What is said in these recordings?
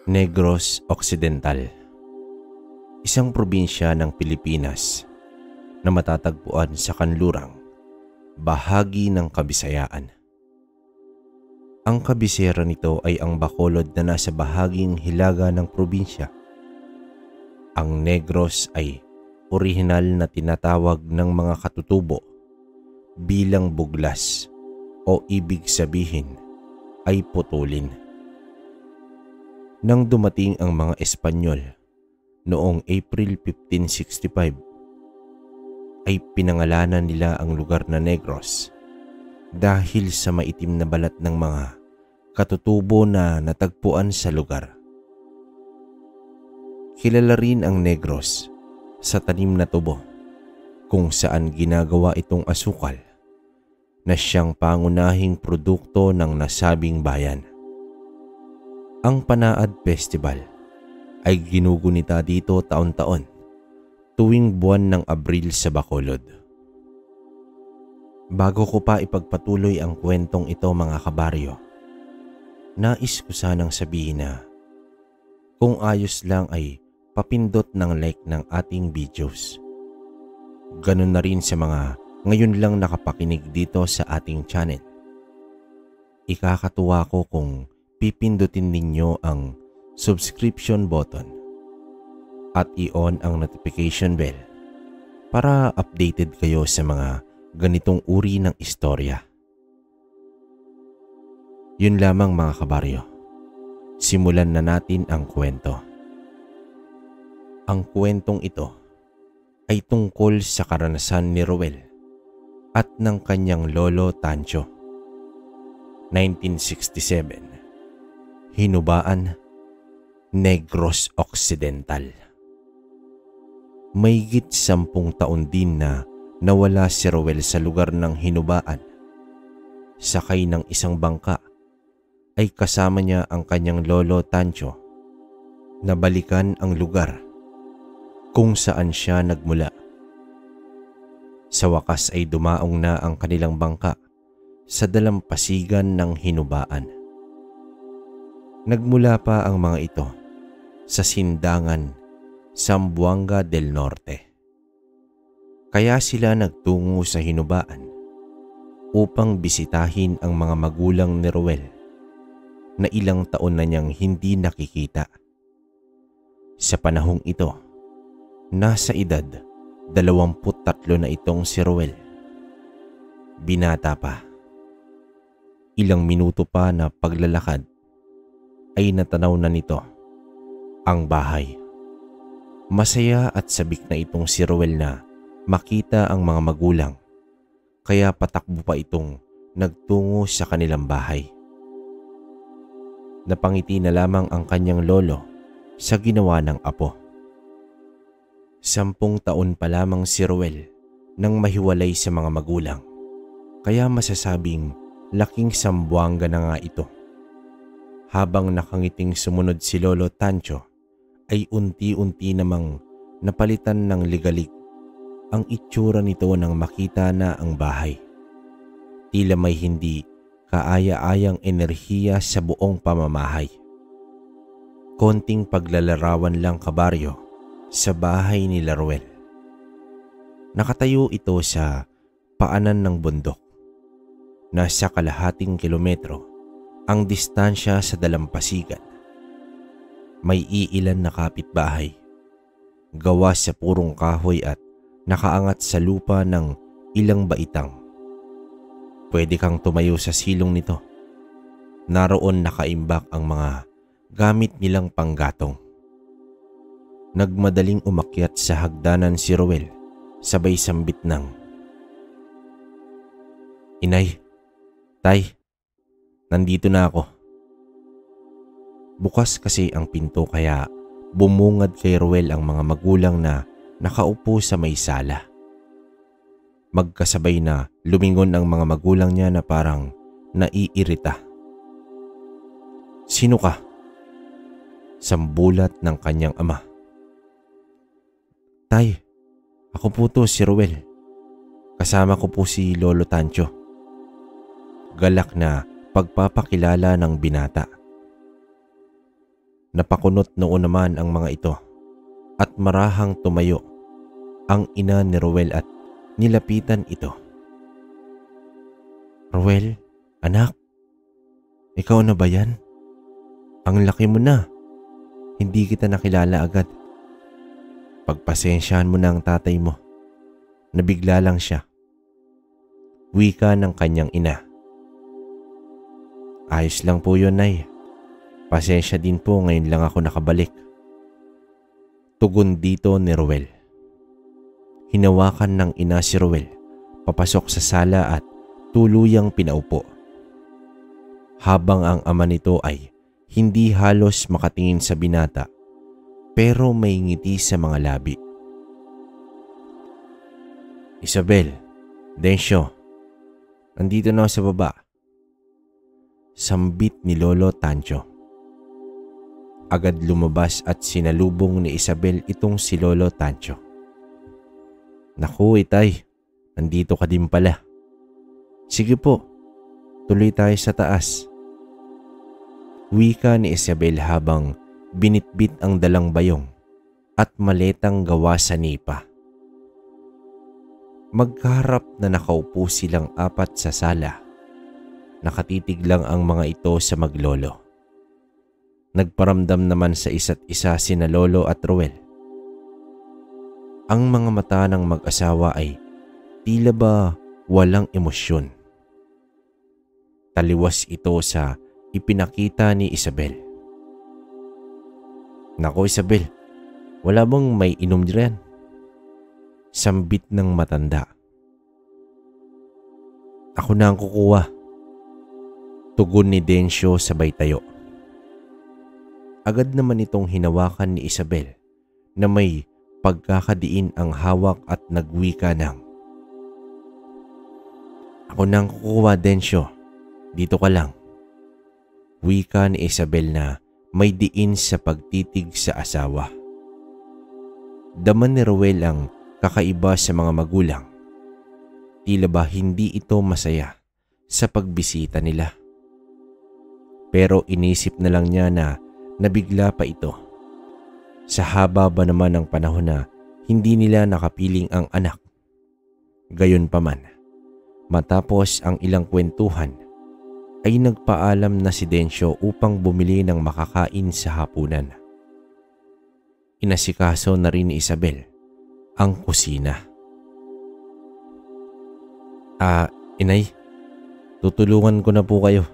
Negros Occidental, isang probinsya ng Pilipinas na matatagpuan sa kanlurang bahagi ng Kabisayaan. Ang kabisera nito ay ang Bacolod na nasa bahaging hilaga ng probinsya. Ang Negros ay orihinal na tinatawag ng mga katutubo bilang buglas o ibig sabihin ay putulin. Nang dumating ang mga Espanyol noong April 1565, ay pinangalanan nila ang lugar na Negros dahil sa maitim na balat ng mga katutubo na natagpuan sa lugar. Kilala rin ang Negros sa tanim na tubo kung saan ginagawa itong asukal na siyang pangunahing produkto ng nasabing bayan. Ang Panaad Festival ay ginugunita dito taon-taon tuwing buwan ng Abril sa Bacolod. Bago ko pa ipagpatuloy ang kwentong ito mga kabaryo, nais ko sanang sabihin na kung ayos lang ay papindot ng like ng ating videos. Ganun na rin sa mga ngayon lang nakapakinig dito sa ating channel. Ikakatuwa ko kung pipindutin ninyo ang subscription button at i-on ang notification bell para updated kayo sa mga ganitong uri ng istorya. Yun lamang mga kabaryo. Simulan na natin ang kwento. Ang kwentong ito ay tungkol sa karanasan ni Roel at ng kanyang lolo Tancho. 1967. Hinubaan, Negros Occidental. Mahigit 10 taon din na nawala si Roel sa lugar ng Hinubaan. Sakay ng isang bangka ay kasama niya ang kanyang lolo Tancho na balikan ang lugar kung saan siya nagmula. Sa wakas ay dumaong na ang kanilang bangka sa dalampasigan ng Hinubaan. Nagmula pa ang mga ito sa Sindangan, Zamboanga del Norte. Kaya sila nagtungo sa Hinubaan upang bisitahin ang mga magulang ni Roel na ilang taon na niyang hindi nakikita. Sa panahong ito, nasa edad 23 na itong si Roel. Binata pa. Ilang minuto pa na paglalakad ay natanaw na nito ang bahay. Masaya at sabik na itong si Roel na makita ang mga magulang, kaya patakbo pa itong nagtungo sa kanilang bahay. Napangiti na lamang ang kanyang lolo sa ginawa ng apo. 10 taon pa lamang si Roel nang mahiwalay sa mga magulang, kaya masasabing laking Zamboanga na nga ito. Habang nakangiting sumunod si Lolo Tancho, ay unti-unti namang napalitan ng ligalig ang itsura nito nang makita na ang bahay. Tila may hindi kaaya-ayang enerhiya sa buong pamamahay. Konting paglalarawan lang kabaryo sa bahay ni Roel. Nakatayo ito sa paanan ng bundok. Nasa kalahating kilometro ang distansya sa dalampasigan. May iilan na kapitbahay, gawa sa purong kahoy at nakaangat sa lupa ng ilang baitang. Pwede kang tumayo sa silong nito. Naroon nakaimbak ang mga gamit nilang panggatong. Nagmadaling umakyat sa hagdanan si Roel, sabay sambit ng, "Inay, Tay, nandito na ako." Bukas kasi ang pinto kaya bumungad kay Roel ang mga magulang na nakaupo sa may sala. Magkasabay na lumingon ang mga magulang niya na parang naiirita. "Sino ka?" Sambulat ng kanyang ama. "Tay, ako po to si Roel. Kasama ko po si Lolo Tancho." Galak na pagpapakilala ng binata. Napakunot noon naman ang mga ito at marahang tumayo ang ina ni Ruel at nilapitan ito. "Ruel, anak, ikaw na ba yan? Ang laki mo na. Hindi kita nakilala agad. Pagpasensyahan mo na ang tatay mo. Nabigla lang siya." Wika ng kanyang ina. "Ayos lang po yun, Nay. Pasensya din po, ngayon lang ako nakabalik." Tugon dito ni Ruel. Hinawakan ng ina si Ruel papasok sa sala at tuluyang pinaupo. Habang ang ama nito ay hindi halos makatingin sa binata pero may ngiti sa mga labi. "Isabel, Densyo, nandito na ako sa baba." Sambit ni Lolo Tancho. Agad lumabas at sinalubong ni Isabel itong si Lolo Tancho. "Naku, itay, nandito ka din pala. Sige po, tuloy tayo sa taas." Wika ni Isabel habang binitbit ang dalang bayong at maletang gawa sa nipa. Magkaharap na nakaupo silang apat sa sala. Nakatitig lang ang mga ito sa maglolo. Nagparamdam naman sa isa't isa sina Lolo at Ruel. Ang mga mata ng mag-asawa ay tila ba walang emosyon. Taliwas ito sa ipinakita ni Isabel. "Nako Isabel, wala bang may inom diyan?" Sambit ng matanda. "Ako na ang kukuha." Tugon ni Densyo sabay tayo. Agad naman itong hinawakan ni Isabel na may pagkakadiin ang hawak at nagwika ng, "Ako na ang kukuha, Densyo. Dito ka lang." Wika ni Isabel na may diin sa pagtitig sa asawa. Daman ni Ruel ang kakaiba sa mga magulang. Tila ba hindi ito masaya sa pagbisita nila. Pero inisip na lang niya na nabigla pa ito. Sa haba ba naman ng panahon na hindi nila nakapiling ang anak. Gayunpaman, matapos ang ilang kwentuhan, ay nagpaalam na si Densyo upang bumili ng makakain sa hapunan. Inasikaso na rin ni Isabel ang kusina. Inay, tutulungan ko na po kayo."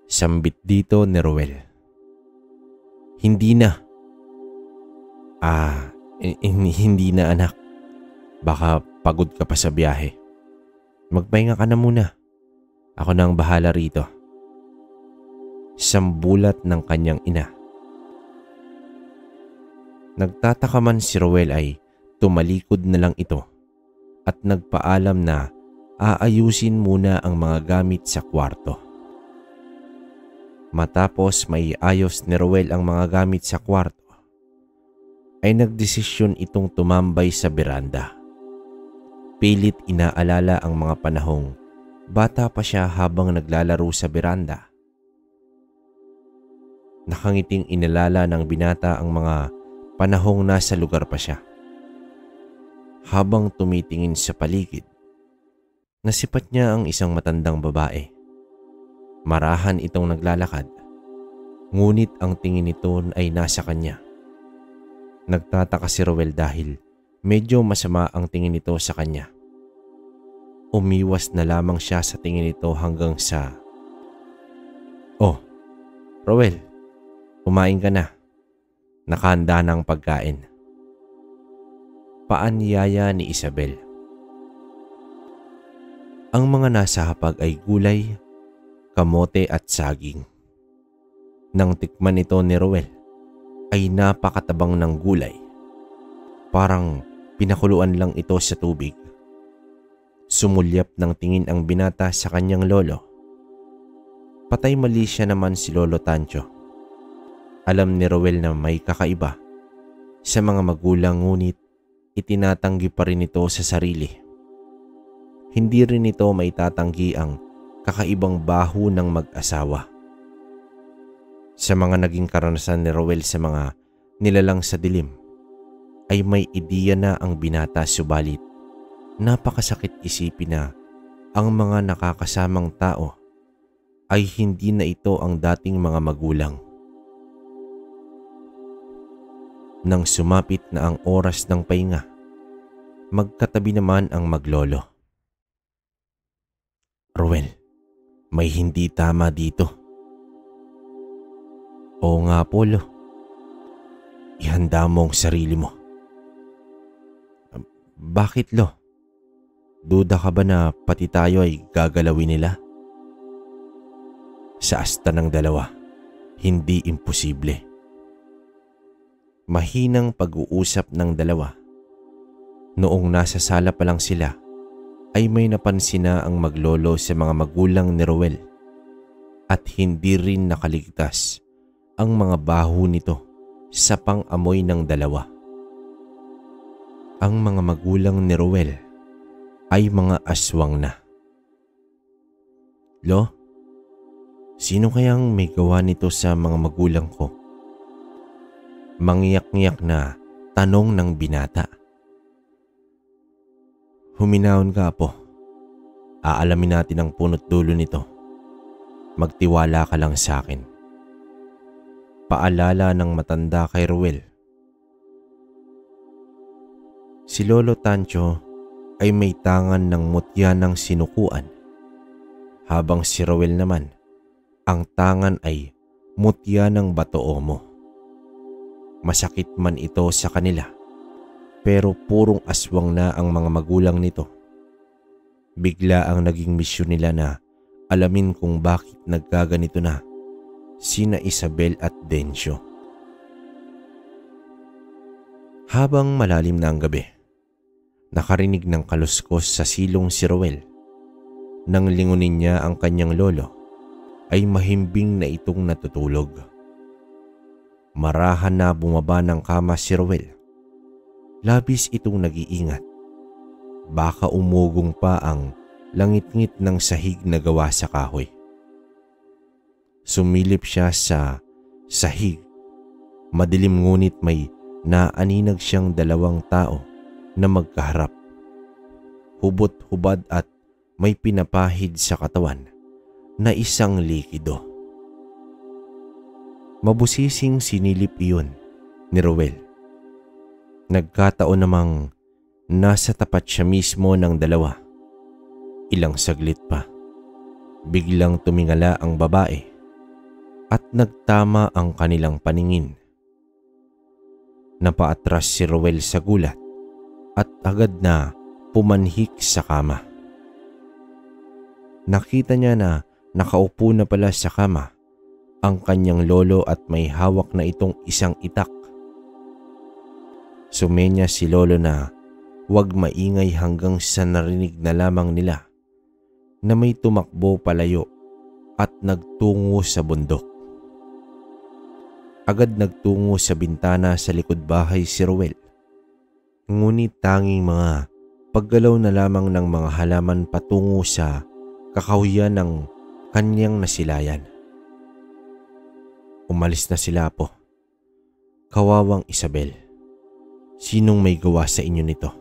Sambit dito ni Ruel. "Hindi na." Hindi na anak. Baka pagod ka pa sa biyahe. Magpahinga ka na muna. Ako na ang bahala rito." Sambulat ng kanyang ina. Nagtataka man si Ruel ay tumalikod na lang ito at nagpaalam na aayusin muna ang mga gamit sa kwarto. Matapos maiayos ni Ruel ang mga gamit sa kwarto, ay nagdesisyon itong tumambay sa beranda. Pilit inaalala ang mga panahong bata pa siya habang naglalaro sa beranda. Nakangiting inalala ng binata ang mga panahong nasa lugar pa siya. Habang tumitingin sa paligid, nasipat niya ang isang matandang babae. Marahan itong naglalakad, ngunit ang tingin nito ay nasa kanya. Nagtataka si Ruel dahil medyo masama ang tingin nito sa kanya. Umiwas na lamang siya sa tingin nito hanggang sa, "Oh, Ruel, kumain ka na. Nakahanda ng pagkain." Paanyaya ni Isabel. Ang mga nasa hapag ay gulay, kamote at saging. Nang tikman ito ni Ruel, ay napakatabang ng gulay. Parang pinakuluan lang ito sa tubig. Sumulyap ng tingin ang binata sa kanyang lolo. Patay mali siya naman si Lolo Tancho. Alam ni Ruel na may kakaiba sa mga magulang, ngunit itinatanggi pa rin ito sa sarili. Hindi rin ito maitatanggi ang kakaibang baho ng mag-asawa. Sa mga naging karanasan ni Roel sa mga nilalang sa dilim, ay may ideya na ang binata, subalit napakasakit isipin na ang mga nakakasamang tao ay hindi na ito ang dating mga magulang. Nang sumapit na ang oras ng pahinga, magkatabi naman ang maglolo. "Roel, may hindi tama dito." "Oo nga po, Lo. Ihanda mo ang sarili mo." "Bakit, Lo? Duda ka ba na pati tayo ay gagalawin nila?" "Sa asta ng dalawa, hindi imposible." Mahinang pag-uusap ng dalawa. Noong nasa sala pa lang sila, ay may napansin na ang maglolo sa mga magulang ni Roel at hindi rin nakaligtas ang mga baho nito sa pang-amoy ng dalawa. Ang mga magulang ni Roel ay mga aswang na. "Lo, sino kayang may gawa nito sa mga magulang ko?" Mangiyak-ngiyak na tanong ng binata. "Huminahon ka, Apo. Aalamin natin ang punot dulo nito. Magtiwala ka lang sa akin." Paalala ng matanda kay Roel. Si Lolo Tancho ay may tangan ng mutya ng sinukuan, habang si Roel naman, ang tangan ay mutya ng bato-omo. Masakit man ito sa kanila, pero purong aswang na ang mga magulang nito. Bigla ang naging misyon nila na alamin kung bakit nagkaganito na sina Isabel at Dencio. Habang malalim na ang gabi, nakarinig ng kaluskos sa silong si Roel. Nang lingunin niya ang kanyang lolo, ay mahimbing na itong natutulog. Marahan na bumaba ng kama si Roel. Labis itong nag-iingat. Baka umugong pa ang langit-ngit ng sahig na gawa sa kahoy. Sumilip siya sa sahig. Madilim ngunit may naaninag siyang dalawang tao na magkaharap. Hubot-hubad at may pinapahid sa katawan na isang likido. Mabusising sinilip iyon ni Roel. Nagkataon namang nasa tapat siya mismo ng dalawa. Ilang saglit pa, biglang tumingala ang babae at nagtama ang kanilang paningin. Napaatras si Roel sa gulat at agad na pumanhik sa kama. Nakita niya na nakaupo na pala sa kama ang kanyang lolo at may hawak na itong isang itak. Sumenya si lolo na huwag maingay hanggang sa narinig na lamang nila na may tumakbo palayo at nagtungo sa bundok. Agad nagtungo sa bintana sa likod bahay si Roel. Ngunit tanging mga paggalaw na lamang ng mga halaman patungo sa kakahuyan ng kanyang nasilayan. Umalis na sila po. Kawawang Isabel, sinong may gawa sa inyo nito?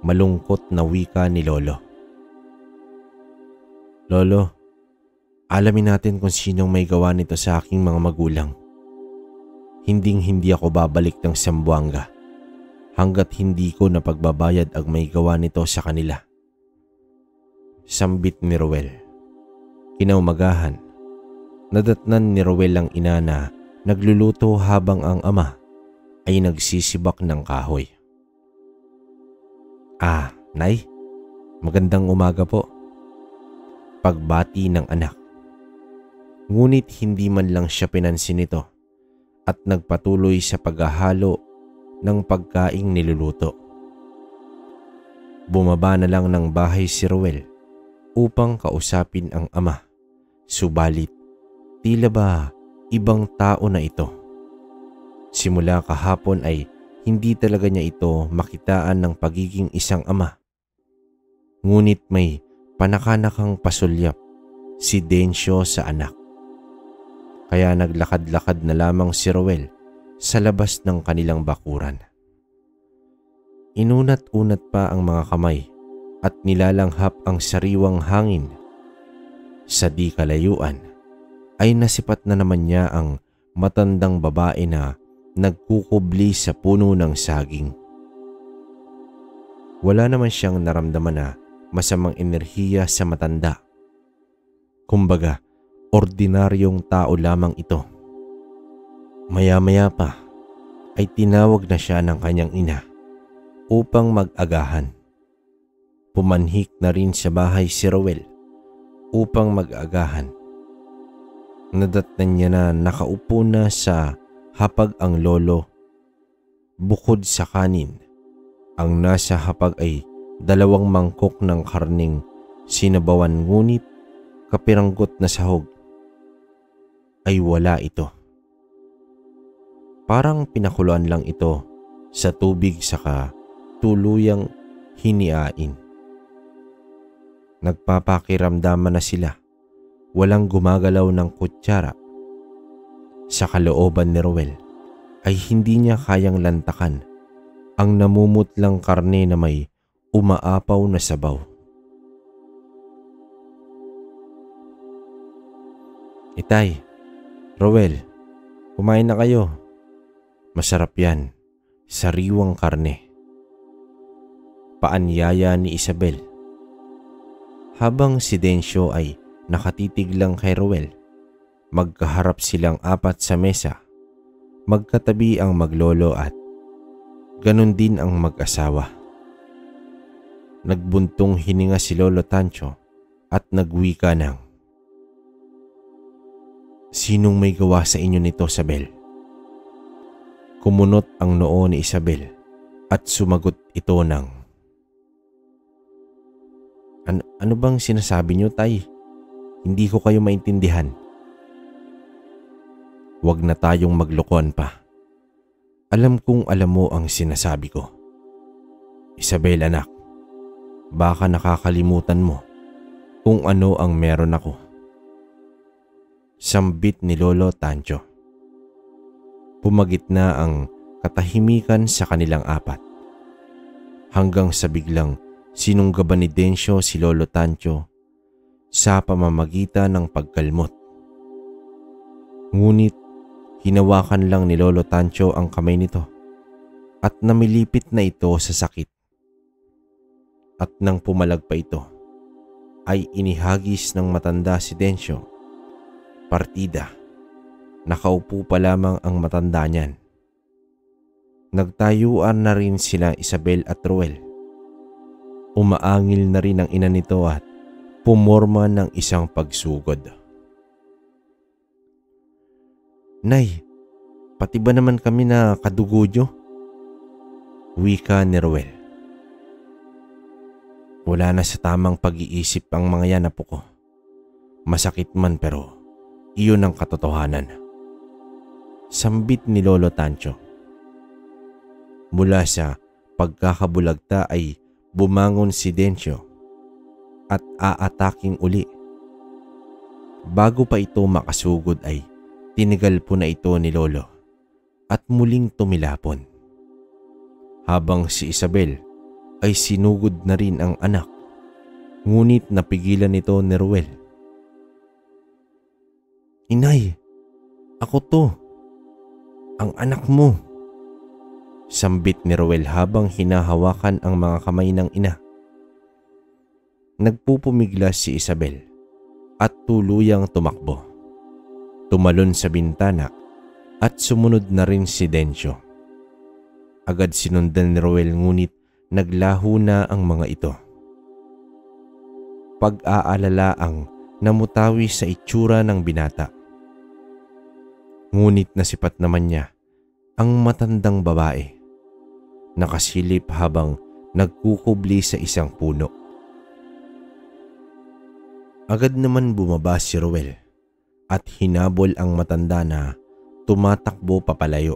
Malungkot na wika ni Lolo. "Lolo, alamin natin kung sinong may gawa nito sa aking mga magulang. Hinding-hindi ako babalik ng Zamboanga hanggat hindi ko napagbabayad ang may gawa nito sa kanila." Sambit ni Roel. Kinaumagahan, nadatnan ni Roel ang ina na nagluluto habang ang ama ay nagsisibak ng kahoy. Nay, magandang umaga po." Pagbati ng anak. Ngunit hindi man lang siya pinansin nito at nagpatuloy sa paghahalo ng pagkaing niluluto. Bumaba na lang ng bahay si Roel upang kausapin ang ama. Subalit, tila ba ibang tao na ito? Simula kahapon ay hindi talaga niya ito makitaan ng pagiging isang ama. Ngunit may panakanakang pasulyap si Dencio sa anak. kaya naglakad-lakad na lamang si Roel sa labas ng kanilang bakuran. Inunat-unat pa ang mga kamay at nilalanghap ang sariwang hangin. Sa di kalayuan ay nasipat na naman niya ang matandang babae na nagkukubli sa puno ng saging. Wala naman siyang naramdaman na masamang enerhiya sa matanda. Kumbaga, ordinaryong tao lamang ito. Maya-maya pa ay tinawag na siya ng kanyang ina upang mag-agahan. Pumanhik na rin sa bahay si Roel upang mag-agahan. Nadatnan niya na nakaupo na sa hapag ang lolo. Bukod sa kanin, ang nasa hapag ay 2 mangkok ng karning sinabawan, ngunit kapiranggot na sahog ay wala ito. Parang pinakuluan lang ito sa tubig saka tuluyang hiniain. Nagpapakiramdaman na sila. Walang gumagalaw ng kutsara. Sa kalooban ni Roel ay hindi niya kayang lantakan ang namumutlang karne na may umaapaw na sabaw. Itay, Roel, kumain na kayo. Masarap yan, sariwang karne. Paanyaya ni Isabel. Habang si Dencio ay nakatitig lang kay Roel, magkaharap silang 4 sa mesa. Magkatabi ang maglolo at ganun din ang mag-asawa. Nagbuntong hininga si Lolo Tancho at nagwika ng, "Sinong may gawa sa inyo nito, Isabel?" Kumunot ang noo ni Isabel at sumagot ito ng, Ano bang sinasabi niyo, tay? Hindi ko kayo maintindihan." "Huwag na tayong maglokohan pa. Alam kong alam mo ang sinasabi ko. Isabel, anak, baka nakakalimutan mo kung ano ang meron ako." Sambit ni Lolo Tancho. Pumagitna ang katahimikan sa kanilang 4. Hanggang sa biglang sinunggaban ni Dencio si Lolo Tancho sa pamamagitan ng pagkalmot. Ngunit hinawakan lang ni Lolo Tancho ang kamay nito at namilipit na ito sa sakit. At nang pumalag pa ito, ay inihagis ng matanda si Dencio. Partida, nakaupo pa lamang ang matanda niyan. Nagtayuan na rin sila Isabel at Roel. Umaangil na rin ang ina nito at pumorma ng isang pagsugod. "Nay, pati ba naman kami na kadugo niyo?" Wika ni Roel. "Wala na sa tamang pag-iisip ang mga yan, apo ko. Masakit man pero iyon ang katotohanan." Sambit ni Lolo Tancho. Mula sa pagkakabulagta ay bumangon si Dencio at aataking uli. Bago pa ito makasugod ay tinigal po na ito ni Lolo at muling tumilapon. Habang si Isabel ay sinugod na rin ang anak, ngunit napigilan ito ni Roel. "Inay, ako to, ang anak mo." Sambit ni Roel habang hinahawakan ang mga kamay ng ina. Nagpupumiglas si Isabel at tuluyang tumakbo. Tumalon sa bintana at sumunod na rin si Dencio. Agad sinundan ni Roel ngunit naglaho na ang mga ito. Pag-aalala ang namutawi sa itsura ng binata. Ngunit nasipat naman niya ang matandang babae. Nakasilip habang nagkukubli sa isang puno. Agad naman bumaba si Roel at hinabol ang matanda na tumatakbo papalayo.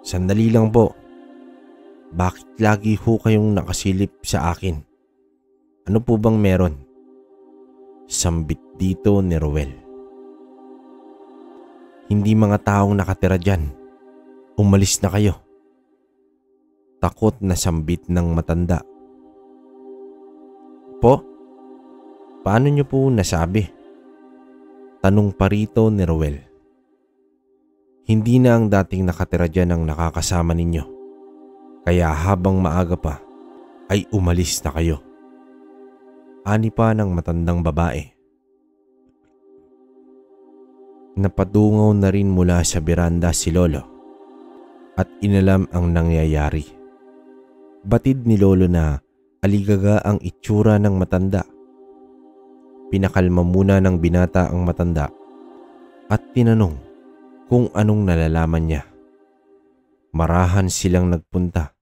"Sandali lang po. Bakit lagi ho kayong nakasilip sa akin? Ano po bang meron?" Sambit dito ni Roel. Hindi mga taong nakatira dyan. Umalis na kayo. Takot na sambit ng matanda. Po? Paano niyo po nasabi? Tanong pa rito ni Roel. Hindi na ang dating nakatira dyan ang nakakasama ninyo. Kaya habang maaga pa ay umalis na kayo. Ani pa ng matandang babae. Napatungaw na rin mula sa beranda si Lolo at inalam ang nangyayari. Batid ni Lolo na aligaga ang itsura ng matanda. Pinakalma muna ng binata ang matanda at tinanong kung anong nalalaman niya. Marahan silang nagpunta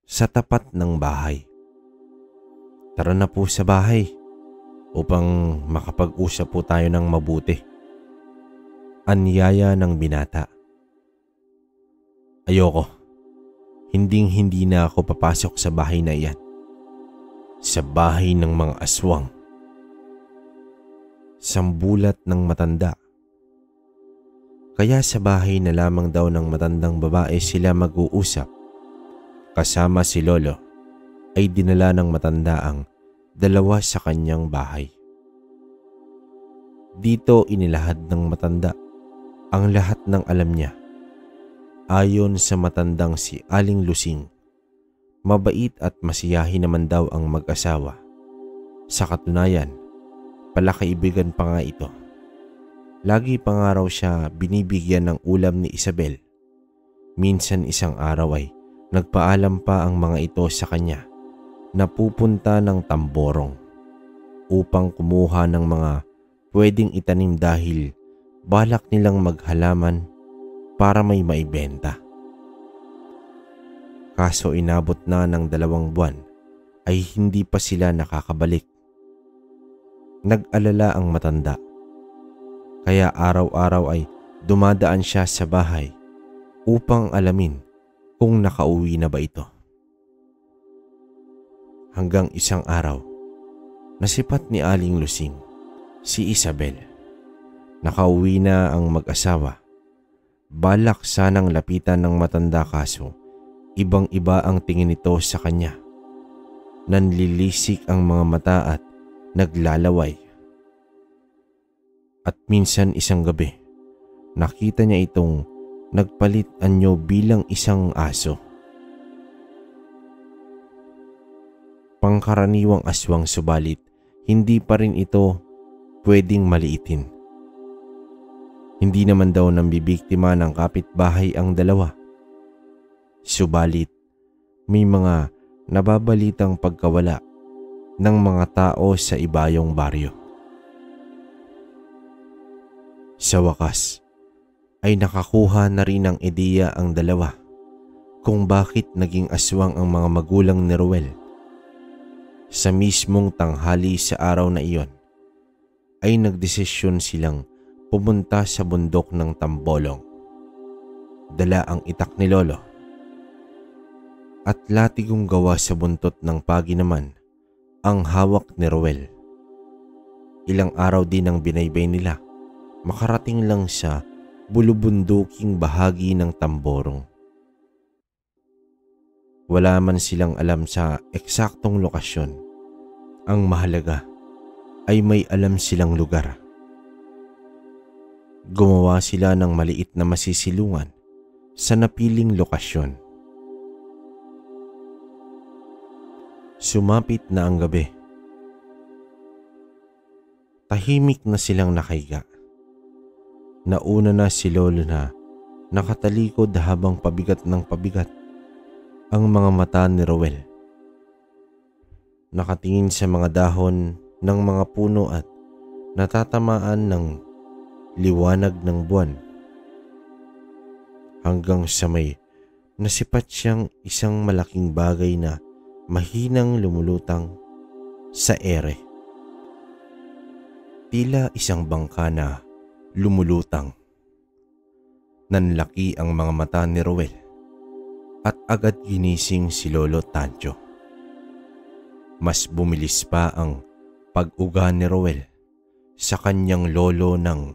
sa tapat ng bahay. Tara na po sa bahay upang makapag-usap po tayo ng mabuti. Anyaya ng binata. Ayoko. Hinding-hindi na ako papasok sa bahay na iyan. Sa bahay ng mga aswang. Sambulat ng matanda. Kaya sa bahay na lamang daw ng matandang babae sila mag-uusap. Kasama si Lolo ay dinala ng matanda ang dalawa sa kanyang bahay. Dito inilahad ng matanda ang lahat ng alam niya. Ayon sa matandang si Aling Lusing, mabait at masiyahin naman daw ang mag-asawa. Sa katunayan, palakaibigan pa nga ito. Lagi pa nga raw siya binibigyan ng ulam ni Isabel. Minsan isang araw ay nagpaalam pa ang mga ito sa kanya na pupunta ng Tamborong upang kumuha ng mga pwedeng itanim dahil balak nilang maghalaman para may maibenta. Kaso inabot na ng 2 buwan ay hindi pa sila nakakabalik. Nag-alala ang matanda. Kaya araw-araw ay dumadaan siya sa bahay upang alamin kung nakauwi na ba ito. Hanggang isang araw, nasipat ni Aling Lusing, si Isabel. Nakauwi na ang mag-asawa. Balak sanang lapitan ng matanda kaso ibang-iba ang tingin nito sa kanya. Nanlilisik ang mga mata at naglalaway. At minsan isang gabi, nakita niya itong nagpalit anyo bilang isang aso. Pangkaraniwang aswang subalit hindi pa rin ito pwedeng maliitin. Hindi naman daw nambibiktima ng kapitbahay ang dalawa. Subalit, may mga nababalitang pagkawala ng mga tao sa ibayong baryo. Sa wakas, ay nakakuha na rin ng ideya ang dalawa kung bakit naging aswang ang mga magulang ni Roel. Sa mismong tanghali sa araw na iyon, ay nagdesisyon silang pumunta sa bundok ng Tambolong. Dala ang itak ni Lolo. At latigong gawa sa buntot ng pagi naman ang hawak ni Roel. Ilang araw din ang binaybay nila, makarating lang sa bulubunduking bahagi ng Tamborong. Wala man silang alam sa eksaktong lokasyon. Ang mahalaga ay may alam silang lugar. Gumawa sila ng maliit na masisilungan sa napiling lokasyon. Sumapit na ang gabi. Tahimik na silang nakahiga. Nauna na si Lolo na nakatalikod habang pabigat ng pabigat ang mga mata ni Roel. Nakatingin sa mga dahon ng mga puno at natatamaan ng liwanag ng buwan. Hanggang sa may nasipat siyang isang malaking bagay na mahinang lumulutang sa ere. Tila isang bangka na lumulutang. Nanlaki ang mga mata ni Roel at agad ginising si Lolo Tancho. Mas bumilis pa ang pag-uga ni Roel sa kanyang lolo nang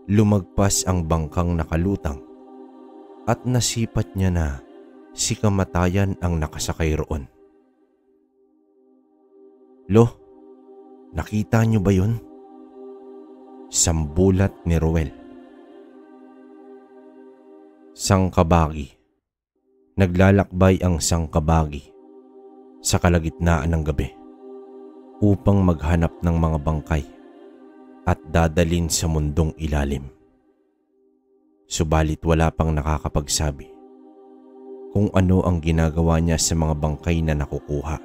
Lumagpas ang bangkang nakalutang at nasipat niya na si kamatayan ang nakasakay roon. "Lo, nakita niyo ba yun?" Sambulat ni Ruel. Sangkabagi. Naglalakbay ang sangkabagi sa kalagitnaan ng gabi upang maghanap ng mga bangkay at dadalin sa mundong ilalim. Subalit wala pang nakakapagsabi kung ano ang ginagawa niya sa mga bangkay na nakukuha.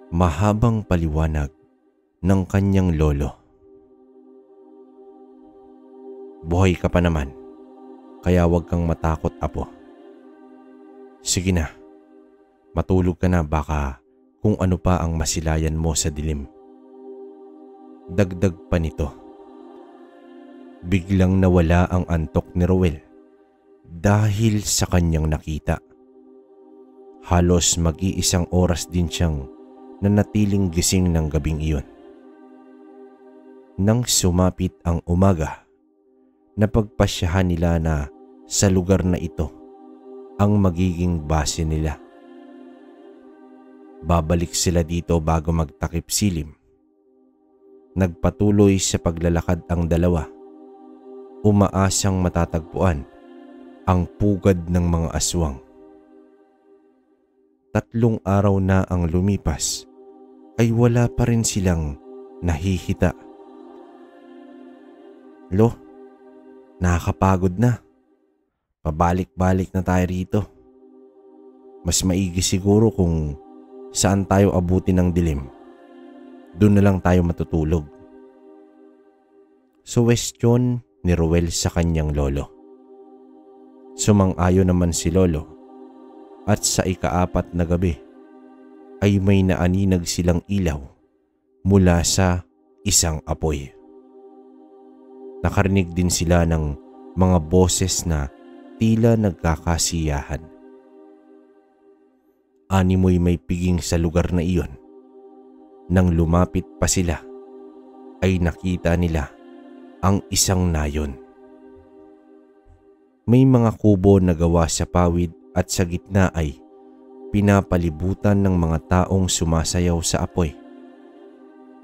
Mahabang paliwanag ng kanyang lolo. "Buhay ka pa naman, kaya huwag kang matakot, apo. Sige na, matulog ka na, baka kung ano pa ang masilayan mo sa dilim." Dagdag pa nito. Biglang nawala ang antok ni Ruel dahil sa kanyang nakita. Halos mag-iisang oras din siyang nanatiling gising ng gabing iyon. Nang sumapit ang umaga, napagpasyahan nila na sa lugar na ito ang magiging base nila. Babalik sila dito bago magtakip silim. Nagpatuloy sa paglalakad ang dalawa, umaasang matatagpuan ang pugad ng mga aswang. 3 araw na ang lumipas ay wala pa rin silang nahihita. "Lo, nakakapagod na. Pabalik-balik na tayo rito. Mas maigi siguro kung saan tayo abutin ng dilim. Doon na lang tayo matutulog." Suwestyon ni Ruel sa kanyang lolo. Sumang-ayon naman si lolo at sa ika-4 na gabi ay may naaninag silang ilaw mula sa isang apoy. Nakarinig din sila ng mga boses na tila nagkakasiyahan. Animoy may piging sa lugar na iyon. Nang lumapit pa sila, ay nakita nila ang isang nayon. May mga kubo na gawa sa pawid at sa gitna ay pinapalibutan ng mga taong sumasayaw sa apoy.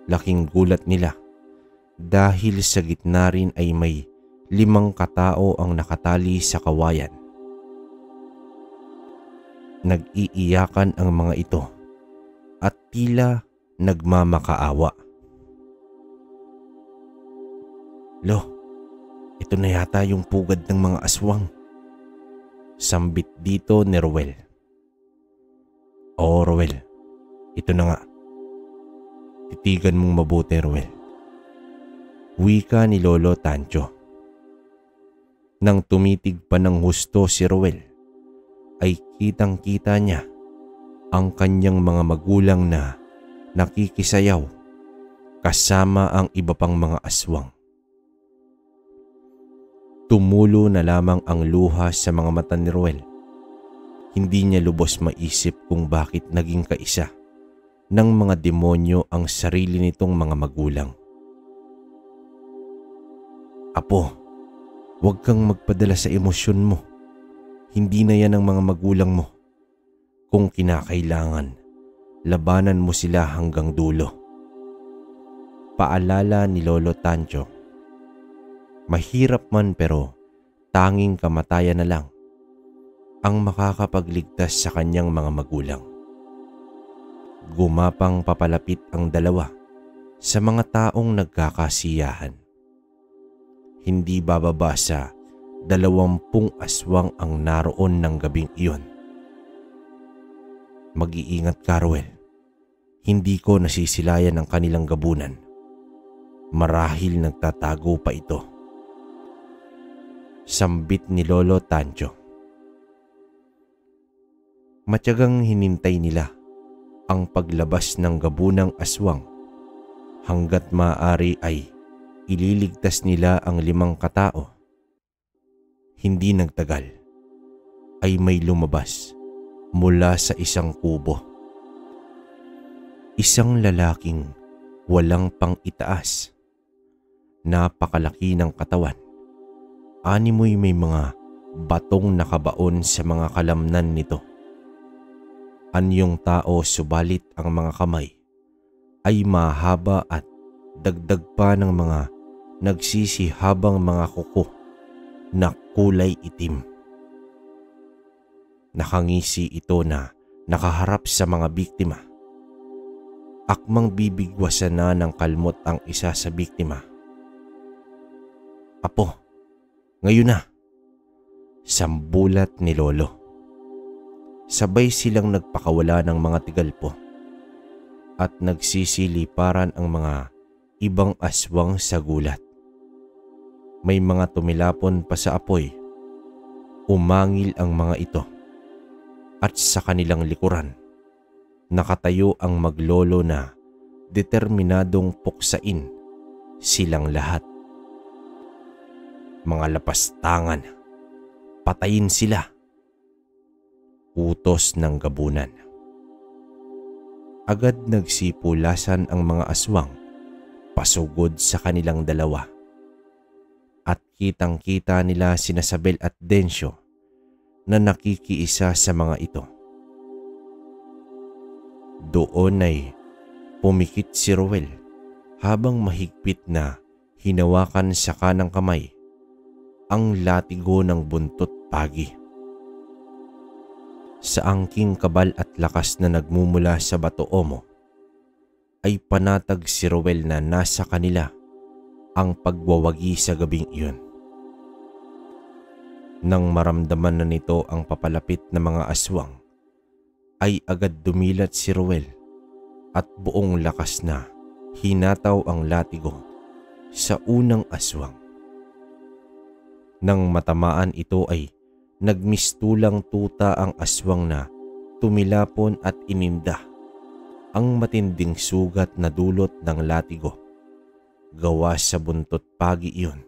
Laking gulat nila dahil sa gitna rin ay may 5 katao ang nakatali sa kawayan. Nag-iiyakan ang mga ito at tila nagmamakaawa. "Lo, ito na yata yung pugad ng mga aswang." Sambit dito ni Ruel. "Oo, Ruel, ito na nga. Titigan mong mabuti, Ruel." Wika ni Lolo Tancho. Nang tumitig pa ng husto si Ruel, ay kitang-kita niya ang kanyang mga magulang na nakikisayaw kasama ang iba pang mga aswang. Tumulo na lamang ang luha sa mga mata ni Ruel. Hindi niya lubos maisip kung bakit naging kaisa ng mga demonyo ang sarili nitong mga magulang. "Apo, huwag kang magpadala sa emosyon mo. Hindi na yan ang mga magulang mo. Kung kinakailangan, labanan mo sila hanggang dulo." Paalala ni Lolo Tancho. Mahirap man pero tanging kamatayan na lang ang makakapagligtas sa kanyang mga magulang. Gumapang papalapit ang dalawa sa mga taong nagkakasiyahan. Hindi bababa sa 20 aswang ang naroon ng gabing iyon. "Mag-iingat ka, Ruel. Hindi ko nasisilayan ang kanilang gabunan. Marahil nagtatago pa ito." Sambit ni Lolo Tancho. Matyagang hinintay nila ang paglabas ng gabunang aswang. Hanggat maaari ay ililigtas nila ang 5 katao. Hindi nagtagal ay may lumabas mula sa isang kubo. Isang lalaking walang pang-itaas. Napakalaki ng katawan. Animoy may mga batong nakabaon sa mga kalamnan nito. Anyong tao subalit ang mga kamay ay mahaba at dagdag pa ng mga nagsisihabang mga kuko na kulay itim. Nakangisi ito na nakaharap sa mga biktima. Akmang bibigwasan na ng kalmot ang isa sa biktima. "Apo, ngayon na," sambulat ni Lolo. Sabay silang nagpakawala ng mga tigalpo at nagsisiliparan ang mga ibang aswang sa gulat. May mga tumilapon pa sa apoy. Umangil ang mga ito at sa kanilang likuran nakatayo ang maglolo na determinadong puksain silang lahat. "Mga lapastangan, patayin sila," utos ng gabunan. Agad nagsipulasan ang mga aswang pasugod sa kanilang dalawa. At kitang-kita nila sina Sabel at Densyo na nakikiisa sa mga ito. Doon ay pumikit si Ruel habang mahigpit na hinawakan sa kanang kamay ang latigo ng buntot pagi. Sa angking kabal at lakas na nagmumula sa bato omo, ay panatag si Ruel na nasa kanila ang pagwawagi sa gabing iyon. Nang maramdaman na nito ang papalapit na mga aswang, ay agad dumilat si Ruel at buong lakas na hinataw ang latigo sa unang aswang. Nang matamaan ito ay nagmistulang tuta ang aswang na tumilapon at ininda ang matinding sugat na dulot ng latigo. Gawa sa buntot pagi iyon,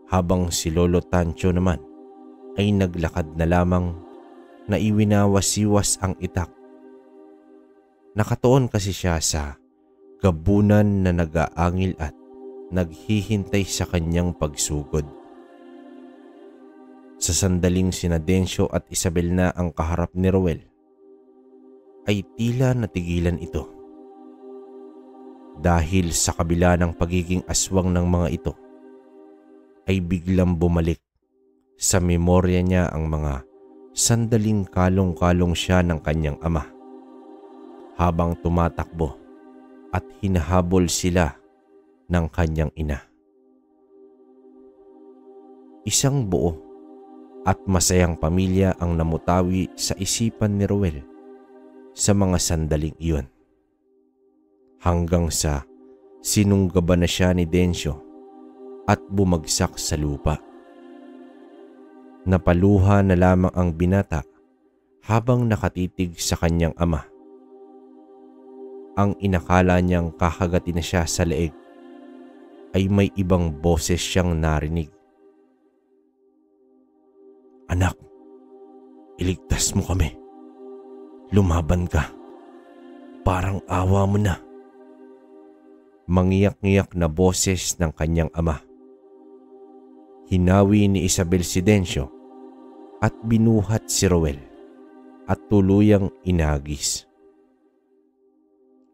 habang si Lolo Tancho naman ay naglakad na lamang na iwinawasiwas ang itak. Nakatuon kasi siya sa gabunan na nag-aangil at naghihintay sa kanyang pagsugod. Sa sandaling sina Densyo at Isabel na ang kaharap ni Ruel, ay tila natigilan ito. Dahil sa kabila ng pagiging aswang ng mga ito, ay biglang bumalik sa memorya niya ang mga sandaling kalong-kalong siya ng kanyang ama habang tumatakbo at hinahabol sila ng kanyang ina. Isang buo at masayang pamilya ang namutawi sa isipan ni Ruel sa mga sandaling iyon. Hanggang sa sinunggaban na siya ni Densyo at bumagsak sa lupa. Napaluha na lamang ang binata habang nakatitig sa kanyang ama. Ang inakala niyang kakagatin na siya sa leeg ay may ibang boses siyang narinig. "Anak, iligtas mo kami. Lumaban ka. Parang awa mo na." Mangiyak-ngiyak na boses ng kanyang ama. Hinawi ni Isabel si Densyo at binuhat si Ruel at tuluyang inagis.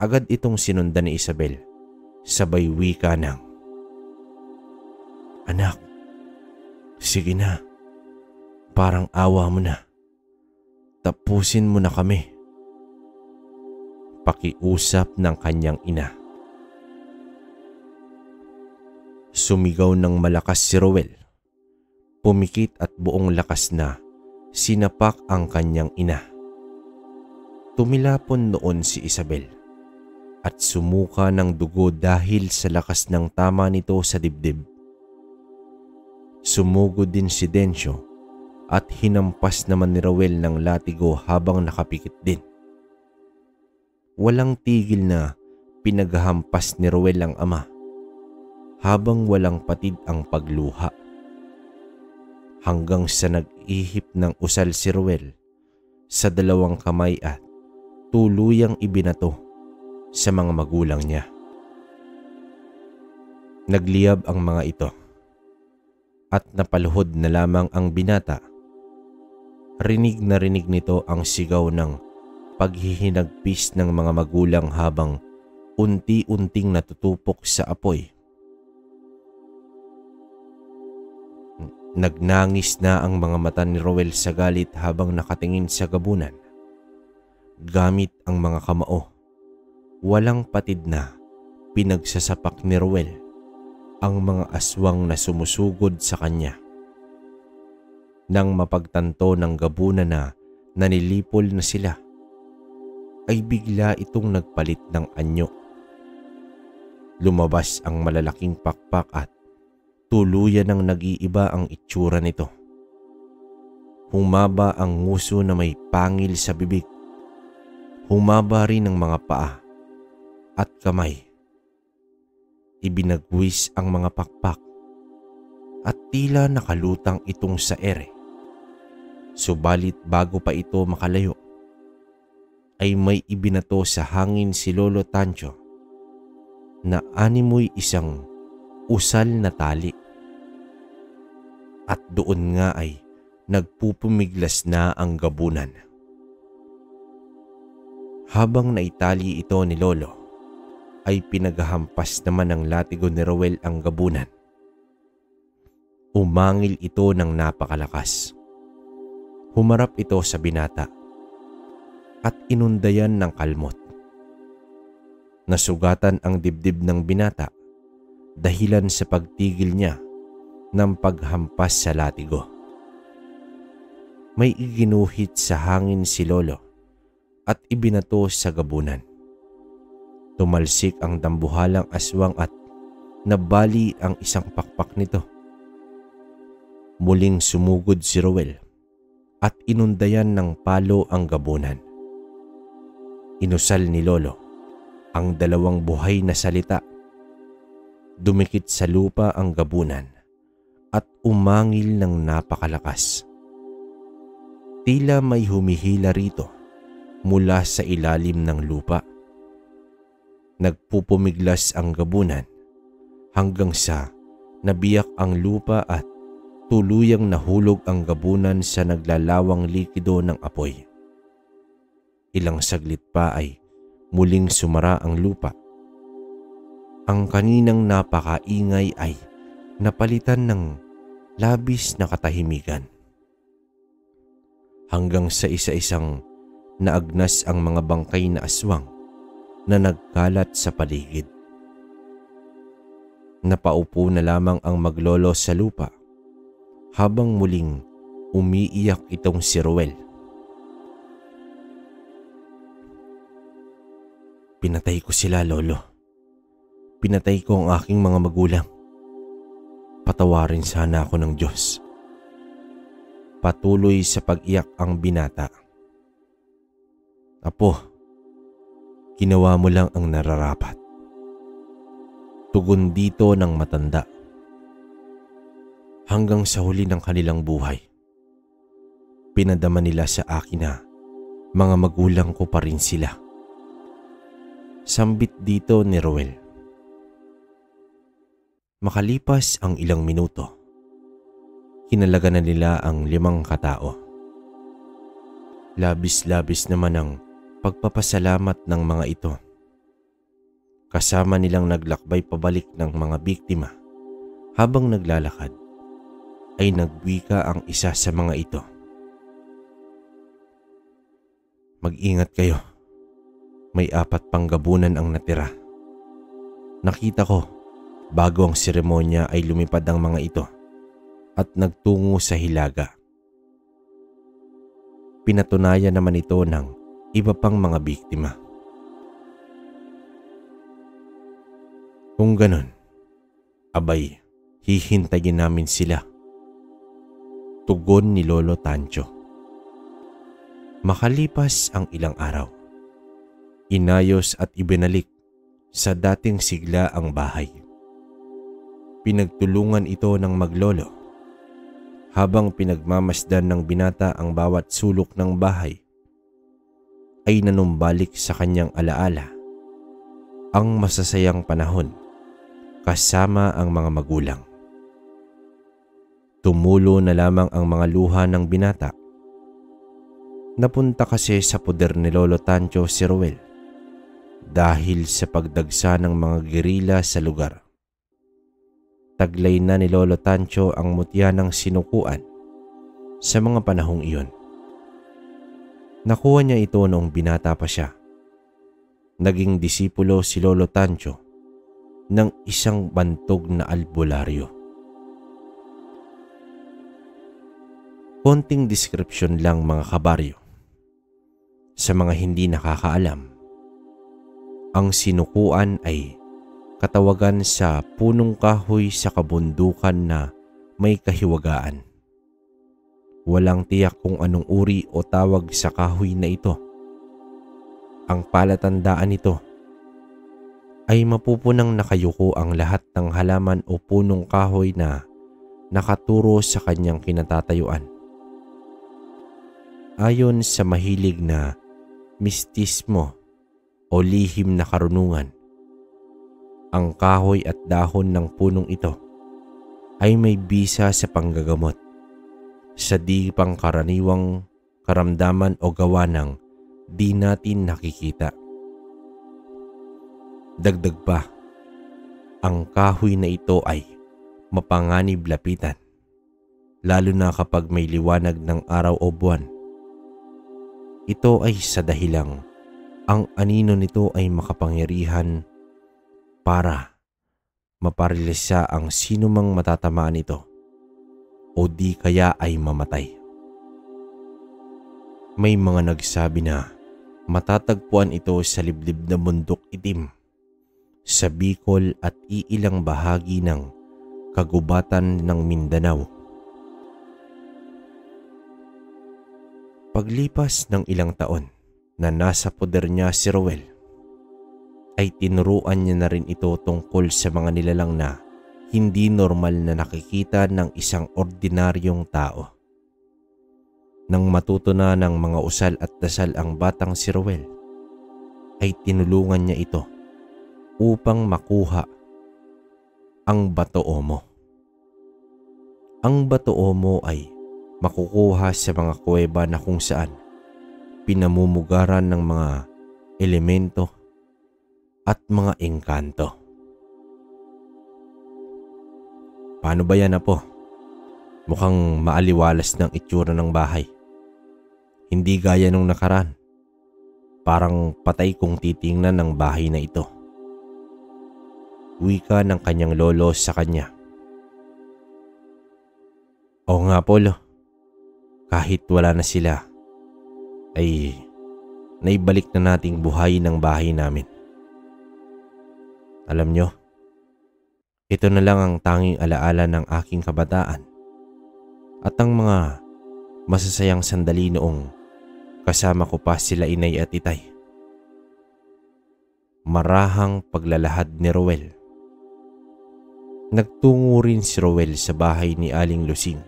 Agad itong sinundan ni Isabel, sabay wika ng, "Anak, sige na. Parang awa mo na. Tapusin mo na kami." Pakiusap ng kanyang ina. Sumigaw ng malakas si Ruel. Pumikit at buong lakas na sinapak ang kanyang ina. Tumilapon noon si Isabel at sumuka ng dugo dahil sa lakas ng tama nito sa dibdib. Sumugod din si Densyo at hinampas naman ni Ruel ng latigo habang nakapikit din. Walang tigil na pinaghampas ni Ruel ang ama habang walang patid ang pagluha. Hanggang sa nag-ihip ng usal si Ruel sa dalawang kamay at tuluyang ibinato sa mga magulang niya. Nagliyab ang mga ito at napaluhod na lamang ang binata. Rinig na rinig nito ang sigaw ng paghihinagpis ng mga magulang habang unti-unting natutupok sa apoy. Nagnangis na ang mga mata ni Roel sa galit habang nakatingin sa gabunan. Gamit ang mga kamao, walang patid na pinagsasapak ni Roel ang mga aswang na sumusugod sa kanya. Nang mapagtanto ng gabunan na nanilipol na sila, ay bigla itong nagpalit ng anyo. Lumabas ang malalaking pakpak at tuluyan ng nag-iiba ang itsura nito. Humaba ang nguso na may pangil sa bibig. Humaba rin ang mga paa at kamay. Ibinagwis ang mga pakpak at tila nakalutang itong sa ere. Subalit bago pa ito makalayo, ay may ibinato sa hangin si Lolo Tancho na animoy isang usal na tali. At doon nga ay nagpupumiglas na ang gabunan. Habang naitali ito ni Lolo, ay pinaghahampas naman ng latigo ni Roel ang gabunan. Umangil ito ng napakalakas. Humarap ito sa binata at inundayan ng kalmot. Nasugatan ang dibdib ng binata dahilan sa pagtigil niya ng paghampas sa latigo. May iginuhit sa hangin si Lolo at ibinato sa gabunan. Tumalsik ang dambuhalang aswang at nabali ang isang pakpak nito. Muling sumugod si Roel at inundayan ng palo ang gabunan. Inusal ni Lolo ang dalawang buhay na salita. Dumikit sa lupa ang gabunan at umangil ng napakalakas. Tila may humihila rito mula sa ilalim ng lupa. Nagpupumiglas ang gabunan hanggang sa nabiyak ang lupa at tuluyang nahulog ang gabunan sa naglalawang likido ng apoy. Ilang saglit pa ay muling sumara ang lupa. Ang kaninang napakaingay ay napalitan ng labis na katahimikan. Hanggang sa isa-isang naagnas ang mga bangkay na aswang na nagkalat sa paligid. Napaupo na lamang ang maglolo sa lupa habang muling umiiyak itong si Roel. Pinatay ko sila, Lolo. Pinatay ko ang aking mga magulang. Patawarin sana ako ng Diyos. Patuloy sa pag-iyak ang binata. Apo, ginawa mo lang ang nararapat. Tugon dito ng matanda. Hanggang sa huli ng kanilang buhay, pinadama nila sa akin na mga magulang ko pa rin sila. Sambit dito ni Roel. Makalipas ang ilang minuto, kinalaga na nila ang 5 katao. Labis-labis naman ang pagpapasalamat ng mga ito. Kasama nilang naglakbay pabalik ng mga biktima. Habang naglalakad, ay nagwika ang isa sa mga ito. Mag-ingat kayo. May 4 pang gabunan ang natira. Nakita ko bago ang seremonya ay lumipad ang mga ito at nagtungo sa Hilaga. Pinatunayan naman ito ng iba pang mga biktima. Kung ganon, abay, hihintayin namin sila. Tugon ni Lolo Tancho. Makalipas ang ilang araw, inayos at ibinalik sa dating sigla ang bahay. Pinagtulungan ito ng maglolo. Habang pinagmamasdan ng binata ang bawat sulok ng bahay, ay nanumbalik sa kanyang alaala ang masasayang panahon kasama ang mga magulang. Tumulo na lamang ang mga luha ng binata. Napunta kasi sa poder ni Lolo Tancho si Ruel dahil sa pagdagsa ng mga gerila sa lugar. Taglay na ni Lolo Tancho ang mutya ng sinukuan sa mga panahong iyon. Nakuha niya ito noong binata pa siya. Naging disipulo si Lolo Tancho ng isang bantog na albularyo. Konting description lang mga kabaryo. Sa mga hindi nakakaalam, ang sinukuan ay katawagan sa punong kahoy sa kabundukan na may kahiwagaan. Walang tiyak kung anong uri o tawag sa kahoy na ito. Ang palatandaan nito ay mapupunang nakayuko ang lahat ng halaman o punong kahoy na nakaturo sa kanyang kinatatayuan. Ayon sa mahilig na mistismo o lihim na karunungan, ang kahoy at dahon ng punong ito ay may bisa sa panggagamot sa di pangkaraniwang karamdaman o gawa ng di natin nakikita. Dagdag pa, ang kahoy na ito ay mapanganib lapitan, lalo na kapag may liwanag ng araw o buwan. Ito ay sa dahilang ang anino nito ay makapangyarihan para maparilisa ang sinumang matatamaan nito o di kaya ay mamatay. May mga nagsabi na matatagpuan ito sa liblib na bundok itim sa Bicol at iilang bahagi ng kagubatan ng Mindanao. Paglipas ng ilang taon na nasa poder niya si Ruel, ay tinuruan niya na rin ito tungkol sa mga nilalang na hindi normal na nakikita ng isang ordinaryong tao. Nang matuto na ng mga usal at dasal ang batang si Ruel, ay tinulungan niya ito upang makuha ang Bato-Omo. Ang Bato-Omo ay makukuha sa mga kuweba na kung saan pinamumugaran ng mga elemento at mga engkanto. Paano ba yan, Apo? Mukhang maaliwalas ng itsura ng bahay. Hindi gaya nung nakaraan. Parang patay kung titingnan ng bahay na ito. Wika ng kanyang lolo sa kanya. Oo nga, Polo. Kahit wala na sila, ay naibalik na nating buhayin ang bahay namin. Alam nyo, ito na lang ang tanging alaala ng aking kabataan at ang mga masasayang sandali noong kasama ko pa sila inay at itay. Marahang paglalahad ni Ruel. Nagtungo rin si Ruel sa bahay ni Aling Lusing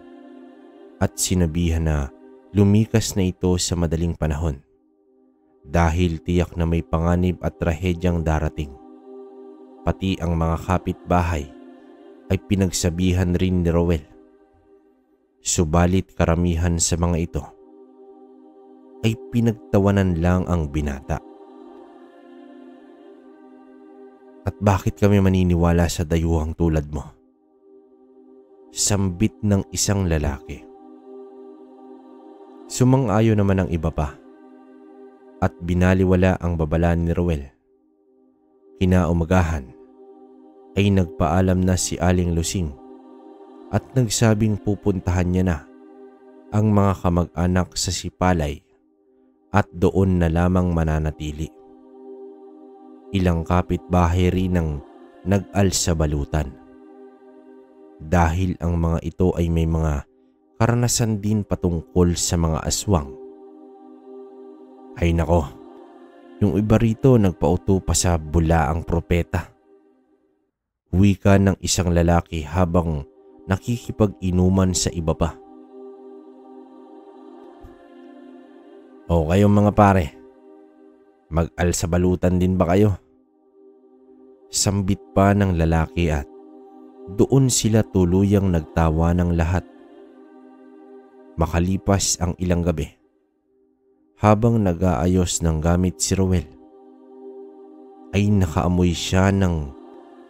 at sinabihan na lumikas na ito sa madaling panahon dahil tiyak na may panganib at trahedyang darating. Pati ang mga kapitbahay ay pinagsabihan rin ni Ruel. Subalit karamihan sa mga ito ay pinagtawanan lang ang binata. At bakit kami maniniwala sa dayuhang tulad mo? Sambit ng isang lalaki. Sumang-ayon naman ang iba pa at binaliwala ang babala ni Ruel. Kinaumagahan ay nagpaalam na si Aling Lusing at nagsabing pupuntahan niya na ang mga kamag-anak sa Sipalay at doon na lamang mananatili. Ilang kapitbahay rin ang nag-alsabalutan dahil ang mga ito ay may mga karanasan din patungkol sa mga aswang. Ay nako, yung iba rito nagpauto pa sa bulaang propeta. Wika ng isang lalaki habang nakikipag-inuman sa iba pa. O kayong mga pare, mag-alsabalutan din ba kayo? Sambit pa ng lalaki at doon sila tuluyang nagtawa ng lahat. Makalipas ang ilang gabi, habang nag-aayos ng gamit si Roel, ay nakaamoy siya ng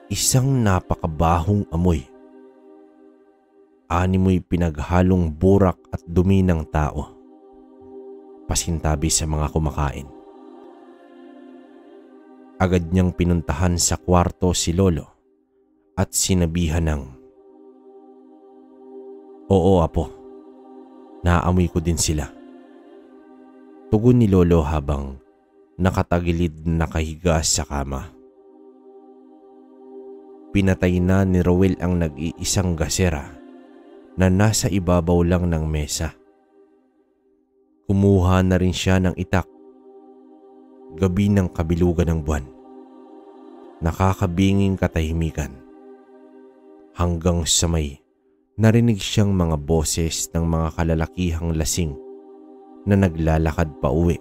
isang napakabahong amoy. Animoy pinaghalong burak at dumi ng tao, pasintabi sa mga kumakain. Agad niyang pinuntahan sa kwarto si Lolo at sinabihan ng, "Oo apo, naamoy ko din sila." Tugon ni Lolo habang nakatagilid na nakahiga sa kama. Pinatay na ni Roel ang nag-iisang gasera na nasa ibabaw lang ng mesa. Kumuha na rin siya ng itak. Gabi ng kabilugan ng buwan. Nakakabinging katahimikan. Hanggang sa may narinig siyang mga boses ng mga kalalakihang lasing na naglalakad pa uwi.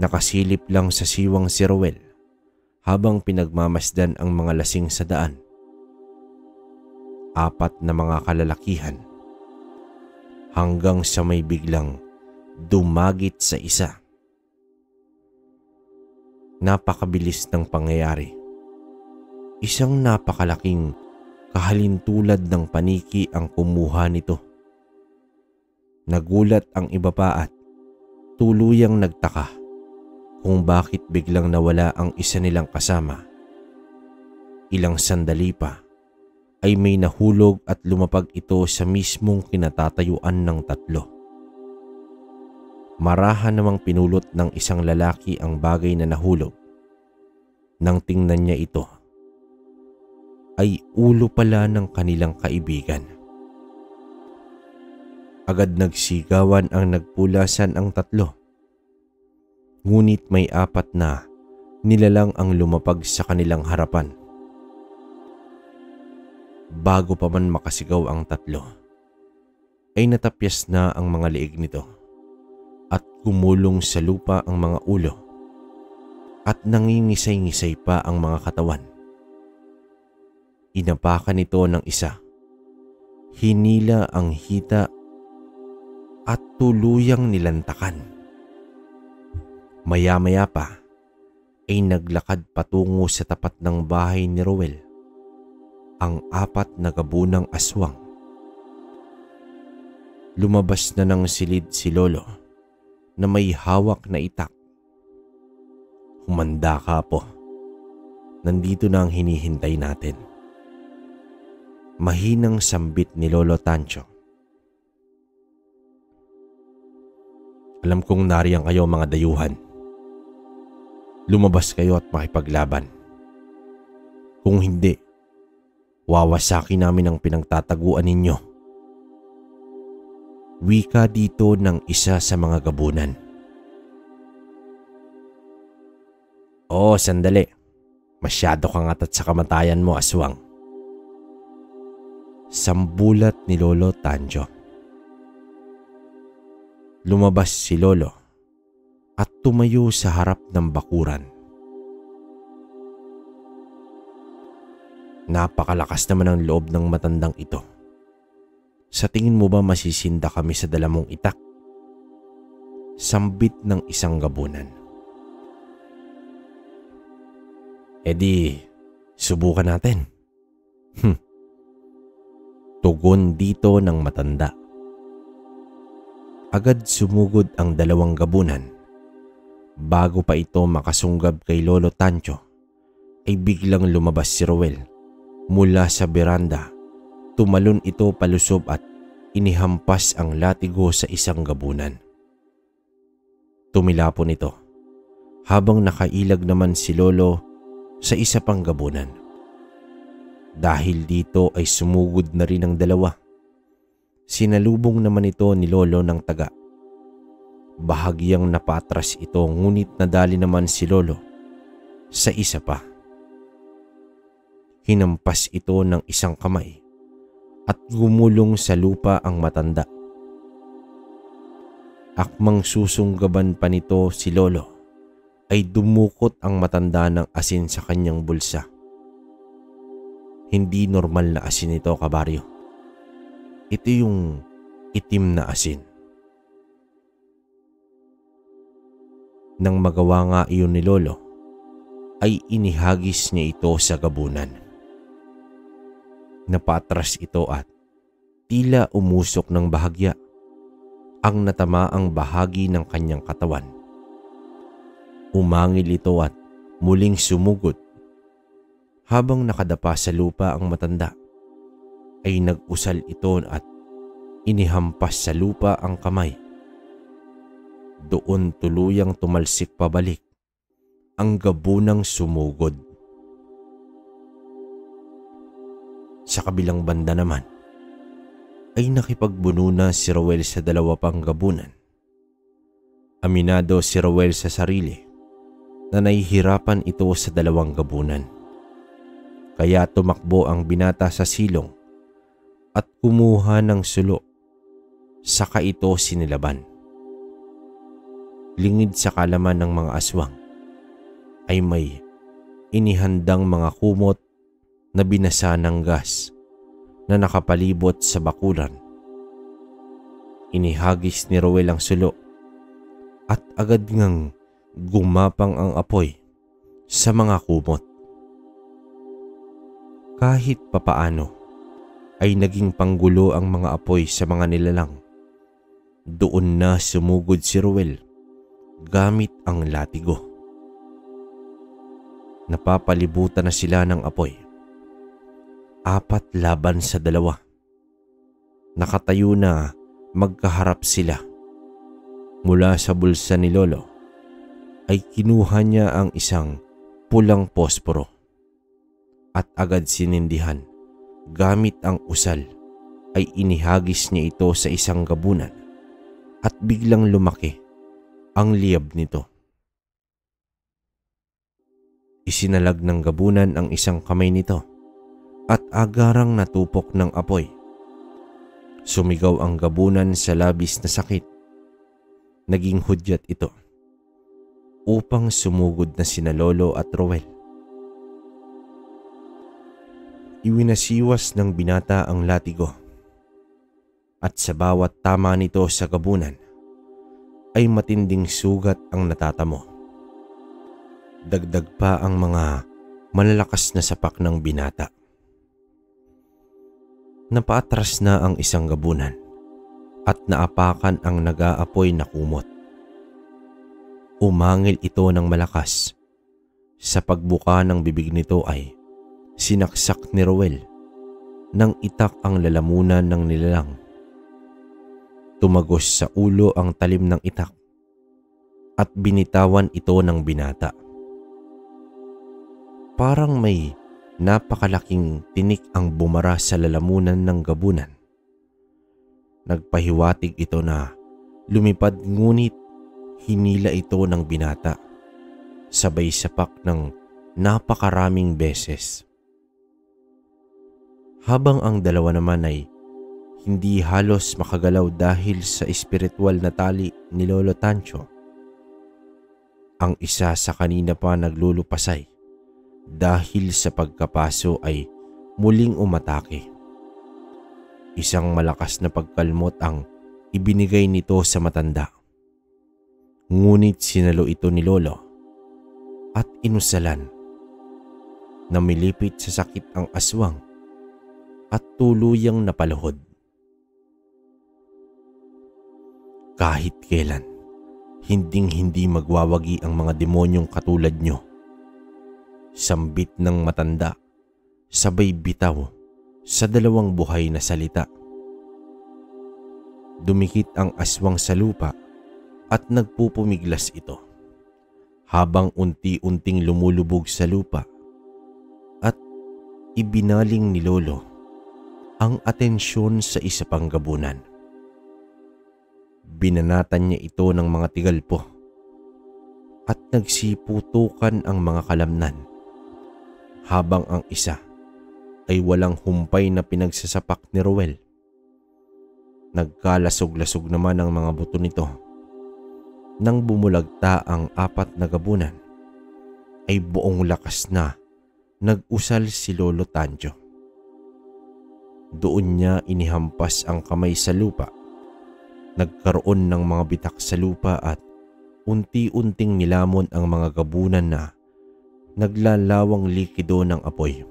Nakasilip lang sa siwang si Roel habang pinagmamasdan ang mga lasing sa daan. 4 na mga kalalakihan hanggang sa may biglang dumagit sa isa. Napakabilis ng pangyayari. Isang napakalaking kahalintulad ng paniki ang kumuha nito. Nagulat ang iba pa at tuluyang nagtaka kung bakit biglang nawala ang isa nilang kasama. Ilang sandali pa ay may nahulog at lumapag ito sa mismong kinatatayuan ng 3. Marahan namang pinulot ng isang lalaki ang bagay na nahulog. Nang tingnan niya ito, ay ulo pala ng kanilang kaibigan. Agad nagsigawan ang nagpulasan ang 3. Ngunit may 4 na nilalang ang lumapag sa kanilang harapan. Bago pa man makasigaw ang 3, ay natapyas na ang mga leeg nito at gumulong sa lupa ang mga ulo at nangingisay-ngisay pa ang mga katawan. Inapakan nito ng isa, hinila ang hita at tuluyang nilantakan. Maya-maya pa ay naglakad patungo sa tapat ng bahay ni Roel ang 4 na gabunang aswang. Lumabas na ng silid si Lolo na may hawak na itak. "Humanda ka po. Nandito na ang hinihintay natin." Mahinang sambit ni Lolo Tancho. "Alam kong nariyan kayo mga dayuhan. Lumabas kayo at makipaglaban. Kung hindi, wawasakin namin ang pinagtataguan ninyo." Wika dito ng isa sa mga gabunan. "Oo, sandali. Masyado kang atat sa kamatayan mo, aswang." Sambulat ni Lolo Tancho. Lumabas si Lolo at tumayo sa harap ng bakuran. Napakalakas naman ang loob ng matandang ito. "Sa tingin mo ba masisinda kami sa dala mong itak?" Sambit ng isang gabunan. "E di, subukan natin." Tugon dito ng matanda. Agad sumugod ang 2 gabunan. Bago pa ito makasunggab kay Lolo Tancho, ay biglang lumabas si Roel mula sa beranda. Tumalon ito palusob at inihampas ang latigo sa isang gabunan. Tumilapon ito habang nakailag naman si Lolo sa isa pang gabunan. Dahil dito ay sumugod na rin ang 2. Sinalubong naman ito ni Lolo ng taga. Bahagyang napatras ito ngunit nadali naman si Lolo sa isa pa. Hinampas ito ng isang kamay at gumulong sa lupa ang matanda. Akmang susunggaban pa nito si Lolo ay dumukot ang matanda ng asin sa kanyang bulsa. Hindi normal na asin ito, kabaryo. Ito yung itim na asin. Nang magawa nga iyon ni Lolo, ay inihagis niya ito sa gabunan. Napatras ito at tila umusok ng bahagya ang natamaang bahagi ng kanyang katawan. Umangil ito at muling sumugod. Habang nakadapa sa lupa ang matanda, ay nag-usal ito at inihampas sa lupa ang kamay. Doon tuluyang tumalsik pabalik ang gabunang sumugod. Sa kabilang banda naman, ay nakipagbuno na si Roel sa dalawa pang gabunan. Aminado si Roel sa sarili na nahihirapan ito sa dalawang gabunan. Kaya tumakbo ang binata sa silong at kumuha ng sulo, saka ito sinilaban. Lingid sa kalaman ng mga aswang ay may inihandang mga kumot na binasa ng gas na nakapalibot sa bakuran. Inihagis ni Roel ang sulo at agad ngang gumapang ang apoy sa mga kumot. Kahit papaano ay naging panggulo ang mga apoy sa mga nilalang. Doon na sumugod si Roel gamit ang latigo. Napapalibutan na sila ng apoy. 4 laban sa 2. Nakatayo na magkaharap sila. Mula sa bulsa ni Lolo ay kinuha niya ang isang pulang posporo at agad sinindihan. Gamit ang usal ay inihagis niya ito sa isang gabunan at biglang lumaki ang liyab nito. Isinalag ng gabunan ang isang kamay nito at agarang natupok ng apoy. Sumigaw ang gabunan sa labis na sakit. Naging hudyat ito upang sumugod na sina Lolo at Roel. Iwinasiwas ng binata ang latigo at sa bawat tama nito sa gabunan ay matinding sugat ang natatamo. Dagdag pa ang mga malalakas na sapak ng binata. Napaatras na ang isang gabunan at naapakan ang nag-aapoy na kumot. Umangil ito ng malakas. Sa pagbuka ng bibig nito ay sinaksak ni Roel nang itak ang lalamunan ng nilalang. Tumagos sa ulo ang talim ng itak at binitawan ito ng binata. Parang may napakalaking tinik ang bumara sa lalamunan ng gabunan. Nagpahiwatig ito na lumipad ngunit hinila ito ng binata sabay sapak ng napakaraming beses. Habang ang dalawa naman ay hindi halos makagalaw dahil sa espiritual na tali ni Lolo Tancho. Ang isa sa kanina pa naglulupasay dahil sa pagkapaso ay muling umatake. Isang malakas na pagkalmot ang ibinigay nito sa matanda. Ngunit sinalo ito ni Lolo at inusalan. Namilipit sa sakit ang aswang at tuluyang napaluhod. Kahit kailan, hinding-hindi magwawagi ang mga demonyong katulad nyo. Sambit ng matanda, sabay bitaw sa 2 buhay na salita. Dumikit ang aswang sa lupa at nagpupumiglas ito habang unti-unting lumulubog sa lupa at ibinaling ni Lolo ang atensyon sa isa pang gabunan. Binanatan niya ito ng mga tigalpo at nagsiputukan ang mga kalamnan habang ang isa ay walang humpay na pinagsasapak ni Roel. Nagkalasog-lasog naman ang mga buto nito nang bumulagta ang 4 na gabunan ay buong lakas na nag-usal si Lolo Tancho. Doon niya inihampas ang kamay sa lupa. Nagkaroon ng mga bitak sa lupa at unti-unting nilamon ang mga gabunan na naglalawang likido ng apoy.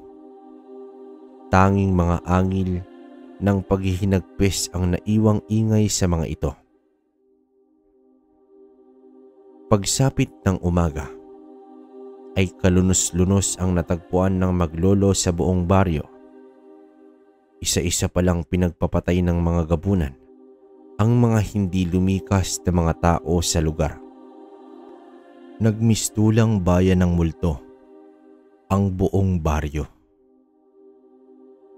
Tanging mga angil ng paghihinagpis ang naiwang ingay sa mga ito. Pagsapit ng umaga ay kalunos-lunos ang natagpuan ng maglolo sa buong baryo. Isa-isa palang pinagpapatay ng mga gabunan ang mga hindi lumikas na mga tao sa lugar. Nagmistulang bayan ng multo ang buong baryo.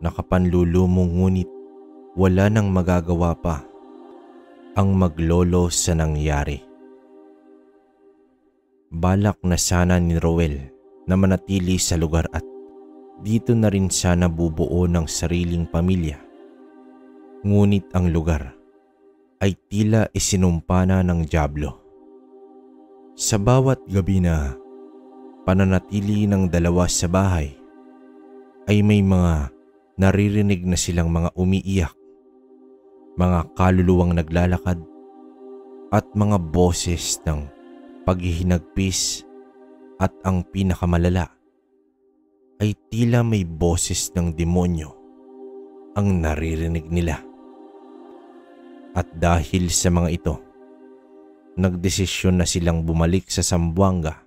Nakapanlulumong ngunit wala nang magagawa pa ang maglolo sa nangyari. Balak na sana ni Roel na manatili sa lugar at dito na rin sana bubuo ng sariling pamilya. Ngunit ang lugar ay tila isinumpa na ng dyablo. Sa bawat gabi na pananatili ng dalawa sa bahay ay may mga naririnig na silang mga umiiyak, mga kaluluwang naglalakad at mga boses ng paghihinagpis at ang pinakamalala ay tila may boses ng demonyo ang naririnig nila. At dahil sa mga ito, nagdesisyon na silang bumalik sa Zamboanga.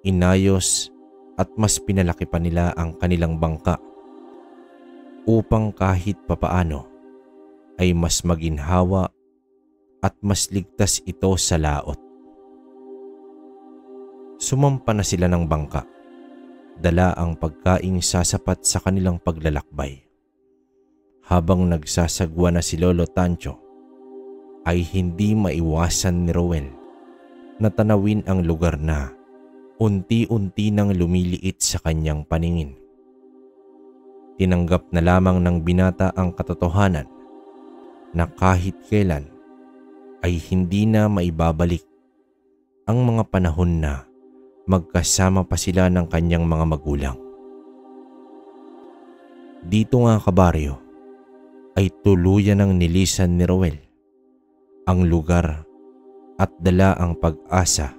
Inayos at mas pinalaki pa nila ang kanilang bangka upang kahit papaano ay mas maginhawa at mas ligtas ito sa laot. Sumampa na sila ng bangka, dala ang pagkaing sasapat sa kanilang paglalakbay. Habang nagsasagwa na si Lolo Tancho, ay hindi maiwasan ni Roel na tanawin ang lugar na unti-unti nang lumiliit sa kanyang paningin. Tinanggap na lamang ng binata ang katotohanan na kahit kailan ay hindi na maibabalik ang mga panahon na magkasama pa sila ng kanyang mga magulang. Dito nga kabaryo ay tuluyan ng nilisan ni Roel ang lugar at dala ang pag-asa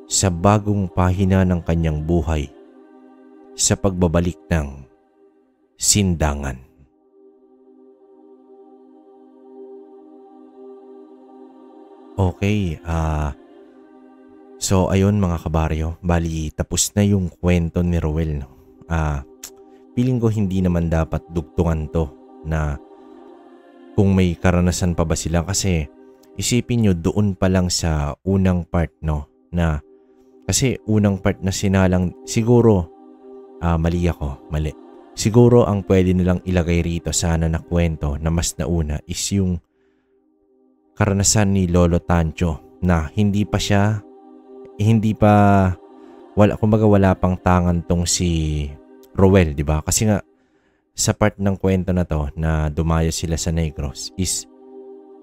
sa bagong pahina ng kanyang buhay sa pagbabalik ng Sindangan. Okay, so ayun mga kabaryo, bali tapos na yung kwento ni Roel. No? Feeling ko hindi naman dapat dugtungan to na kung may karanasan pa ba sila, kasi isipin nyo doon pa lang sa unang part, no, na kasi unang part na sinalang, siguro mali. Siguro ang pwede nilang ilagay rito sana na kwento na mas nauna is yung karanasan ni Lolo Tancho na kumbaga wala pang tangan tong si Roel, di ba? Kasi nga sa part ng kwento na to na dumayo sila sa Negros is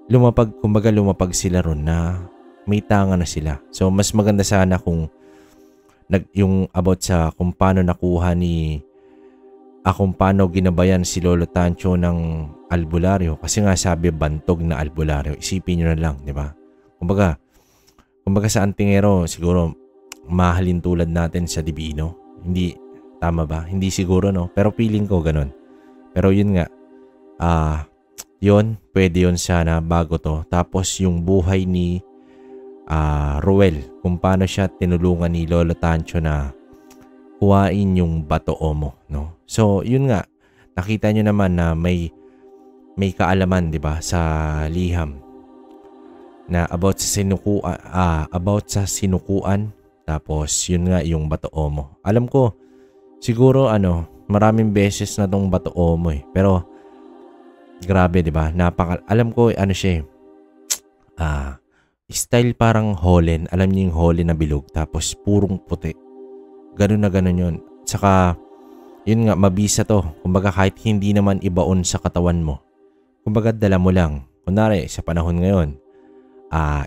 lumapag sila ron na may tangan na sila. So mas maganda sana kung yung about sa kung paano paano ginabayan si Lolo Tancho ng albularyo, kasi nga sabi bantog na albularyo. Isipin nyo na lang, di ba? Kumbaga sa Antingero siguro mahalin tulad natin sa Divino. Hindi, tama ba? Hindi siguro, no? Pero feeling ko ganun. Pero yun nga, pwede yun sana bago to. Tapos yung buhay ni Roel, kung paano siya tinulungan ni Lolo Tancho na kuhain yung Bato Omo, no? So, yun nga, nakita nyo naman na may kaalaman, di ba, sa liham na about sa sinukuan. Tapos yun nga yung Bato Omo. Alam ko siguro maraming beses na tong Bato Omo eh. Pero grabe, 'di ba? Alam ko siya style parang Holland. Alam niyo yung Holland na bilog tapos purong puti. Ganun na ganun yun. Saka yun nga, mabisa to. Kumbaga kahit hindi naman ibaon sa katawan mo, kumbaga dala mo lang. Kunwari sa panahon ngayon,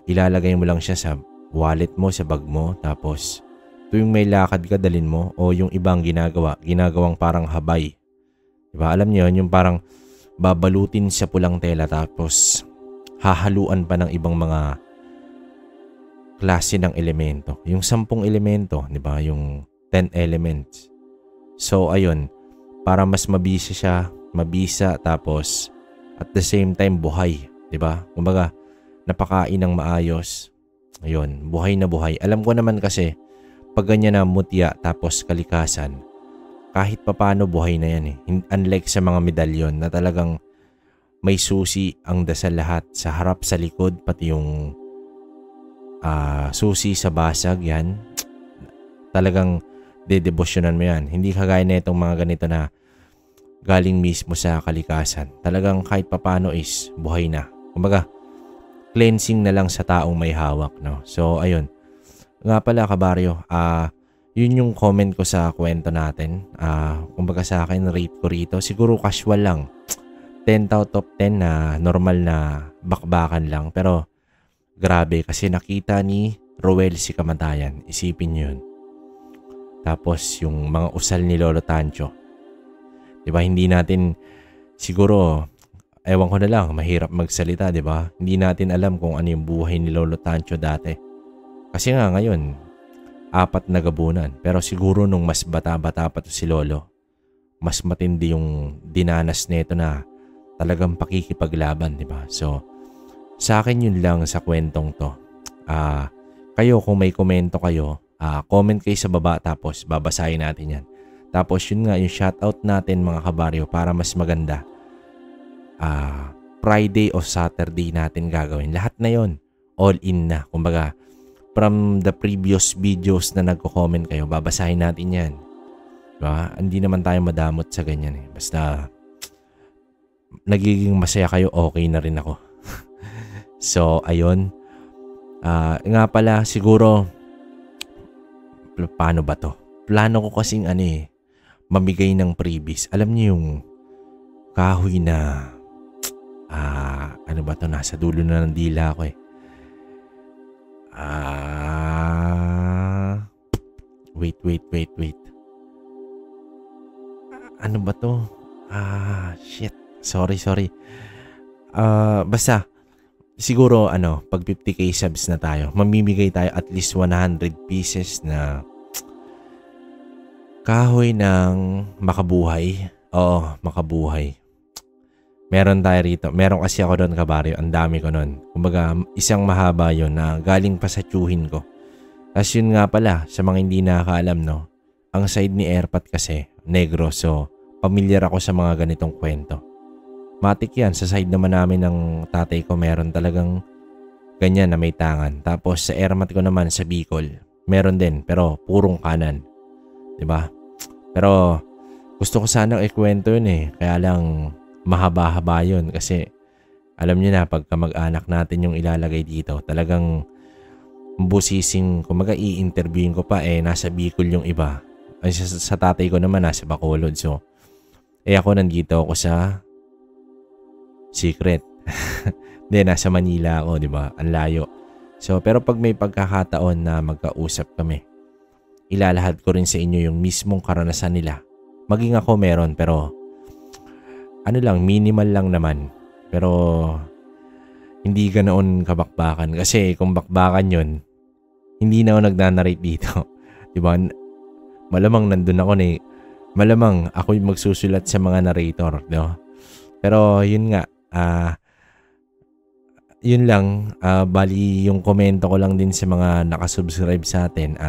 ilalagay mo lang siya sa wallet mo, sa bag mo, tapos tuwing may lakad ka dalin mo o yung ibang ginagawang parang habay. Diba? Alam niyo yung parang babalutin sa pulang tela tapos hahaluan pa ng ibang mga klase ng elemento. Yung 10 elemento, diba? Yung 10 elements. So ayun, para mas mabisa tapos at the same time buhay, 'di ba? Kumbaga, napakain ng maayos. Ayun, buhay na buhay. Alam ko naman kasi pag ganyan na mutya tapos kalikasan, kahit papano buhay na yan eh. Unlike sa mga medalyon na talagang may susi ang dasal lahat sa harap, sa likod, pati yung susi sa basag yan. Talagang dedebosyonan mo yan. Hindi kagaya na itong mga ganito na galing mismo sa kalikasan. Talagang kahit papano is buhay na. Kumbaga, cleansing na lang sa taong may hawak, no? So, ayun. Nga pala, kabaryo, yun yung comment ko sa kwento natin. Kumbaga sa akin, rate ko rito. Siguro casual lang. 10 out of 10 na normal na bakbakan lang. Pero, grabe kasi nakita ni Roel si kamatayan. Isipin yun. Tapos yung mga usal ni Lolo Tancho. Diba, hindi natin siguro, ewan ko na lang, mahirap magsalita, diba? Hindi natin alam kung ano yung buhay ni Lolo Tancho dati. Kasi nga ngayon, 4 na gabunan. Pero siguro nung mas bata-bata pa to si Lolo, mas matindi yung dinanas nito na talagang pakikipaglaban, diba? So, sa akin yun lang sa kwentong to. Kayo kung may komento kayo, comment kayo sa baba tapos babasahin natin yan. Tapos yun nga yung shoutout natin mga kabaryo para mas maganda. Friday o Saturday natin gagawin. Lahat na yon, all in na. Kumbaga, from the previous videos na nagko-comment kayo, babasahin natin yan. Diba? Hindi naman tayo madamot sa ganyan eh. Basta nagiging masaya kayo, okay na rin ako. So, ayun. Nga pala, siguro, paano ba to? Plano ko kasing mamigay ng freebies. Alam niyo yung kahoy na, ano ba to? Nasa dulo na ng dila ko eh. Wait. Ano ba to? Shit. Sorry. Basta, siguro pag 50k subs na tayo, mamimigay tayo at least 100 pieces na kahoy ng makabuhay. Oo, makabuhay. Meron tayo rito. Meron kasi ako doon, kabaryo. Ang dami ko doon. Kumbaga, isang mahaba yon na galing pa sa tsuhin ko. As yun nga pala, sa mga hindi nakakaalam, no? Ang side ni Airpat kasi, negro. So, familiar ako sa mga ganitong kwento. Matik yan. Sa side naman namin ng tatay ko, meron talagang ganyan na may tangan. Tapos sa Airmat ko naman sa Bicol, meron din. Pero purong kanan. Diba? Pero gusto ko sanang ikwento yun eh. Kaya lang mahaba-haba yun. Kasi alam niyo na, pagka mag-anak natin yung ilalagay dito, talagang busising, kumaga i-interviewin ko pa nasa Bicol yung iba. Ay, sa tatay ko naman nasa Bacolod. So, ako nandito ako sa secret. Hindi, nasa Manila ako, di ba? Ang layo. So, pero pag may pagkakataon na magkausap kami, ilalahad ko rin sa inyo yung mismong karanasan nila. Maging ako meron, pero minimal lang naman. Pero hindi ganoon kabakbakan. Kasi kung bakbakan yun, hindi na ako nagna-narrate dito. Diba? Malamang nandun ako malamang ako yung magsusulat sa mga narrator. No? Pero yun nga, yun lang. Bali yung komento ko lang din sa mga nakasubscribe sa atin.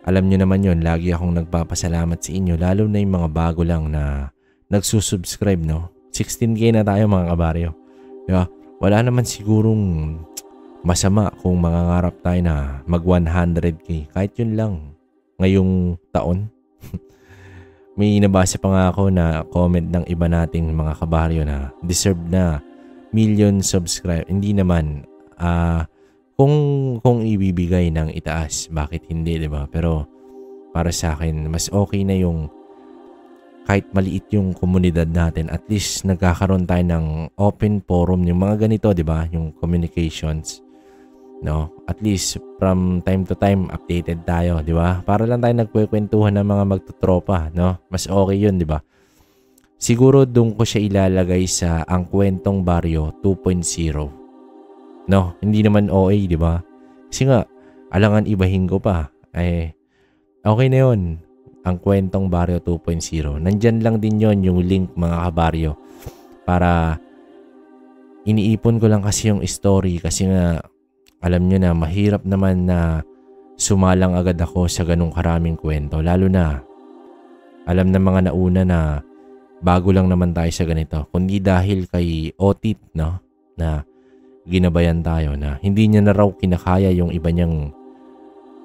Alam nyo naman yun, lagi akong nagpapasalamat sa inyo. Lalo na yung mga bago lang na nagsusubscribe, no? 16k na tayo mga kabaryo. Diba? Wala naman sigurong masama kung mangangarap tayo na mag 100k. Kahit yun lang. Ngayong taon. May nabasa pa nga ako na comment ng iba nating mga kabaryo na deserve na million subscribe. Hindi naman. Kung ibibigay ng itaas, bakit hindi, diba? Pero para sa akin, mas okay na yung kahit maliit yung komunidad natin, at least nagkakaroon tayo ng open forum, yung mga ganito, diba? Yung communications. No? At least from time to time updated tayo, di ba? Para lang tayo nagkukwentuhan ng mga magtutropa, no? Mas okay 'yun, di ba? Siguro doon ko siya ilalagay sa Ang Kwentong Baryo 2.0. No, hindi naman OA, di ba? Kasi nga alangan ibahin ko pa. Okay na 'yon. Ang Kwentong Baryo 2.0. Nandyan lang din 'yon yung link mga kabaryo. Para iniipon ko lang kasi yung story kasi nga alam nyo na mahirap naman na sumalang agad ako sa ganung karaming kwento. Lalo na alam ng mga nauna na bago lang naman tayo sa ganito. Kundi dahil kay Otit, no? Na ginabayan tayo na hindi niya na raw kinakaya yung iba niyang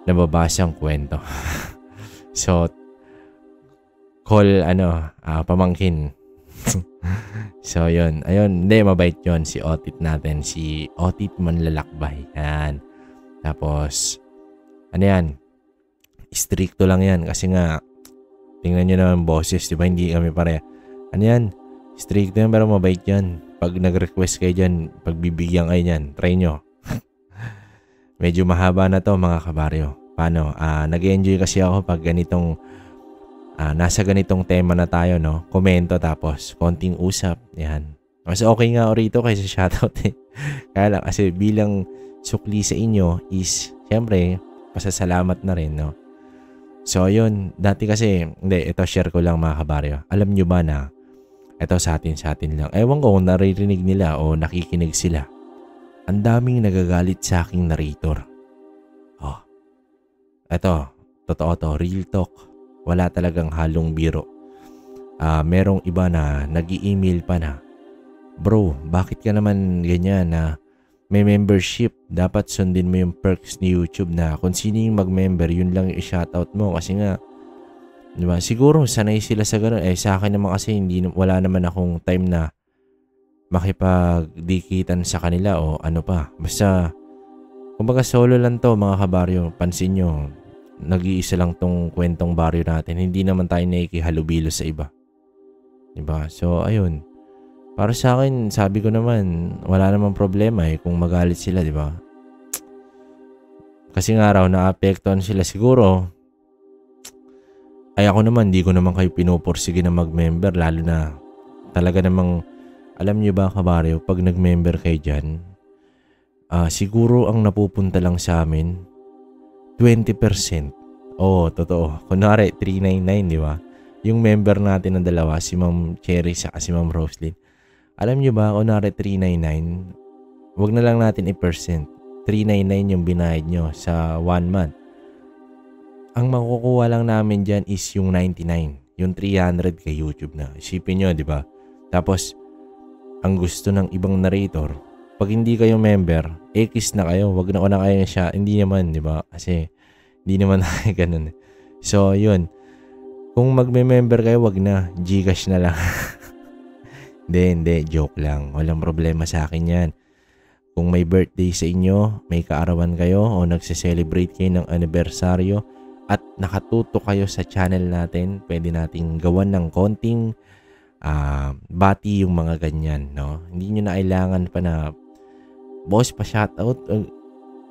nababasang kwento. So, call pamangkin. So, yun. Ayun, hindi, mabait yun. Si Otit natin. Si Otit Manlalakbay. Yan. Tapos, stricto lang yan. Kasi nga, tingnan nyo naman boses, di ba? Hindi kami pare. Stricto yan, pero mabait yan. Pag nag-request kayo dyan, pagbibigyan kayo dyan, try nyo. Medyo mahaba na to mga kabaryo. Paano? Nag-enjoy kasi ako pag ganitong nasa ganitong tema na tayo, no? Komento tapos konting usap. Yan. Mas okay nga rito kaysa shoutout eh. Kaya lang kasi bilang sukli sa inyo is syempre pasasalamat na rin, no? So yun, dati kasi ito share ko lang mga kabaryo. Alam nyo ba na ito sa atin lang. Ewan ko kung naririnig nila o nakikinig sila. Ang daming nagagalit sa aking narrator. Ito, totoo to, real talk. Wala talagang halong biro. Merong iba na nag-i-email pa na, bro, bakit ka naman ganyan na may membership? Dapat sundin mo yung perks ni YouTube na kung sino yung mag-member, yun lang yung i-shoutout mo. Kasi nga, di ba? Siguro sanay sila sa gano'n. Sa akin naman kasi wala naman akong time na makipagdikitan sa kanila o ano pa. Basta, kumbaga solo lang to mga kabaryo. Pansin nyo, nag-iisa lang tong kwentong baryo natin. Hindi naman tayo nakikihalubilo sa iba. Diba? So, ayun. Para sa akin, sabi ko naman, wala namang problema kung magalit sila, diba? Kasi nga raw, naapektuhan sila siguro. Ay ako naman, di ko naman kayo pinupursige na mag-member. Lalo na, talaga namang, alam nyo ba kabaryo, pag nag-member kayo dyan, siguro ang napupunta lang sa amin, 20%. Totoo. Kunwari, 399, di ba? Yung member natin ng dalawa, si Ma'am Cherry sa si Ma'am Roslyn. Alam nyo ba, kunwari 399, wag na lang natin i-percent. 399 yung binayad nyo sa 1 month. Ang makukuha lang namin dyan is yung 99. Yung 300 kay YouTube na. Isipin nyo, di ba? Tapos, ang gusto ng ibang narrator, pag hindi kayo member, X na kayo. Wag na ko na kayo siya. Hindi naman, di ba? Kasi, hindi naman ganun. So, yun. Kung magme-member kayo, wag na. Gcash na lang. Hindi. Joke lang. Walang problema sa akin yan. Kung may birthday sa inyo, may kaarawan kayo, o nagse-celebrate kayo ng anibersaryo, at nakatuto kayo sa channel natin, pwede nating gawan ng konting bati yung mga ganyan, no? Hindi nyo na kailangan pa na boss, pa-shoutout,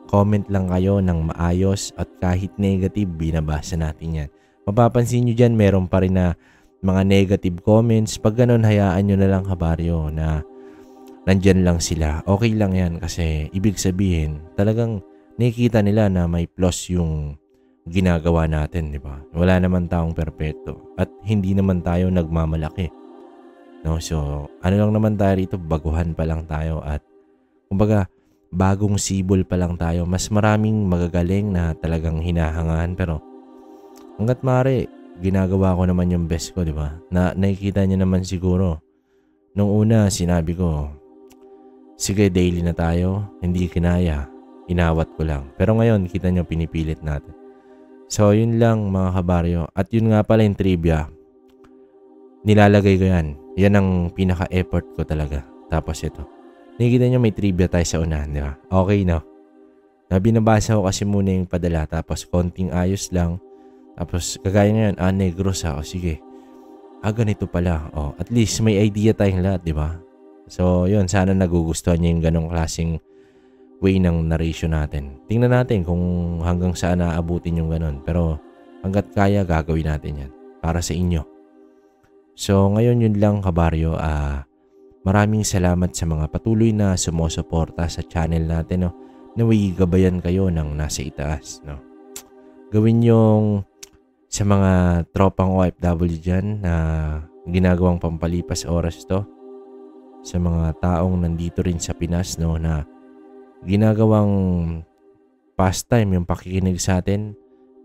comment lang kayo ng maayos at kahit negative, binabasa natin yan. Mapapansin nyo dyan, meron pa rin na mga negative comments. Pag ganun, hayaan nyo na lang kabaryo na nandyan lang sila. Okay lang yan kasi ibig sabihin, talagang nakikita nila na may plus yung ginagawa natin, di ba? Wala naman taong perpekto at hindi naman tayo nagmamalaki. No? So, ano lang naman tayo rito, baguhan pa lang tayo at kumbaga, bagong sibol pa lang tayo. Mas maraming magagaling na talagang hinahangaan. Pero, hanggat maaari, ginagawa ko naman yung best ko, di ba? Nakikita niyo naman siguro. Nung una, sinabi ko, sige, daily na tayo. Hindi kinaya. Inawat ko lang. Pero ngayon, kita niyo, pinipilit natin. So, yun lang mga kabaryo. At yun nga pala yung trivia. Nilalagay ko yan. Yan ang pinaka-effort ko talaga. Tapos ito. Nakikita nyo may trivia tayo sa unahan, di ba? Okay, no? Binabasa ko kasi muna yung padala, tapos konting ayos lang. Tapos, kagaya ngayon, negros ha. O sige. Ganito pala. At least may idea tayong lahat, di ba? So, yun. Sana nagugustuhan nyo yung ganong klaseng way ng narration natin. Tingnan natin kung hanggang saan naabutin yung ganun. Pero hanggat kaya, gagawin natin yan para sa inyo. So ngayon yun lang kabaryo. Maraming salamat sa mga patuloy na sumusuporta sa channel natin. No? Naway gabayan kayo ng nasa itaas. No? Gawin yung sa mga tropang OFW dyan na ginagawang pampalipas oras to. Sa mga taong nandito rin sa Pinas, no, na ginagawang pastime yung pakikinig sa atin.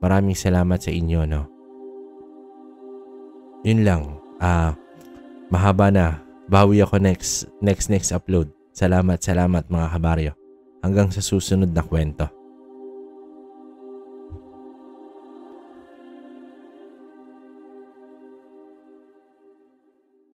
Maraming salamat sa inyo, no. Yun lang. Mahaba na. Bawi ako next upload. Salamat mga kabaryo. Hanggang sa susunod na kwento.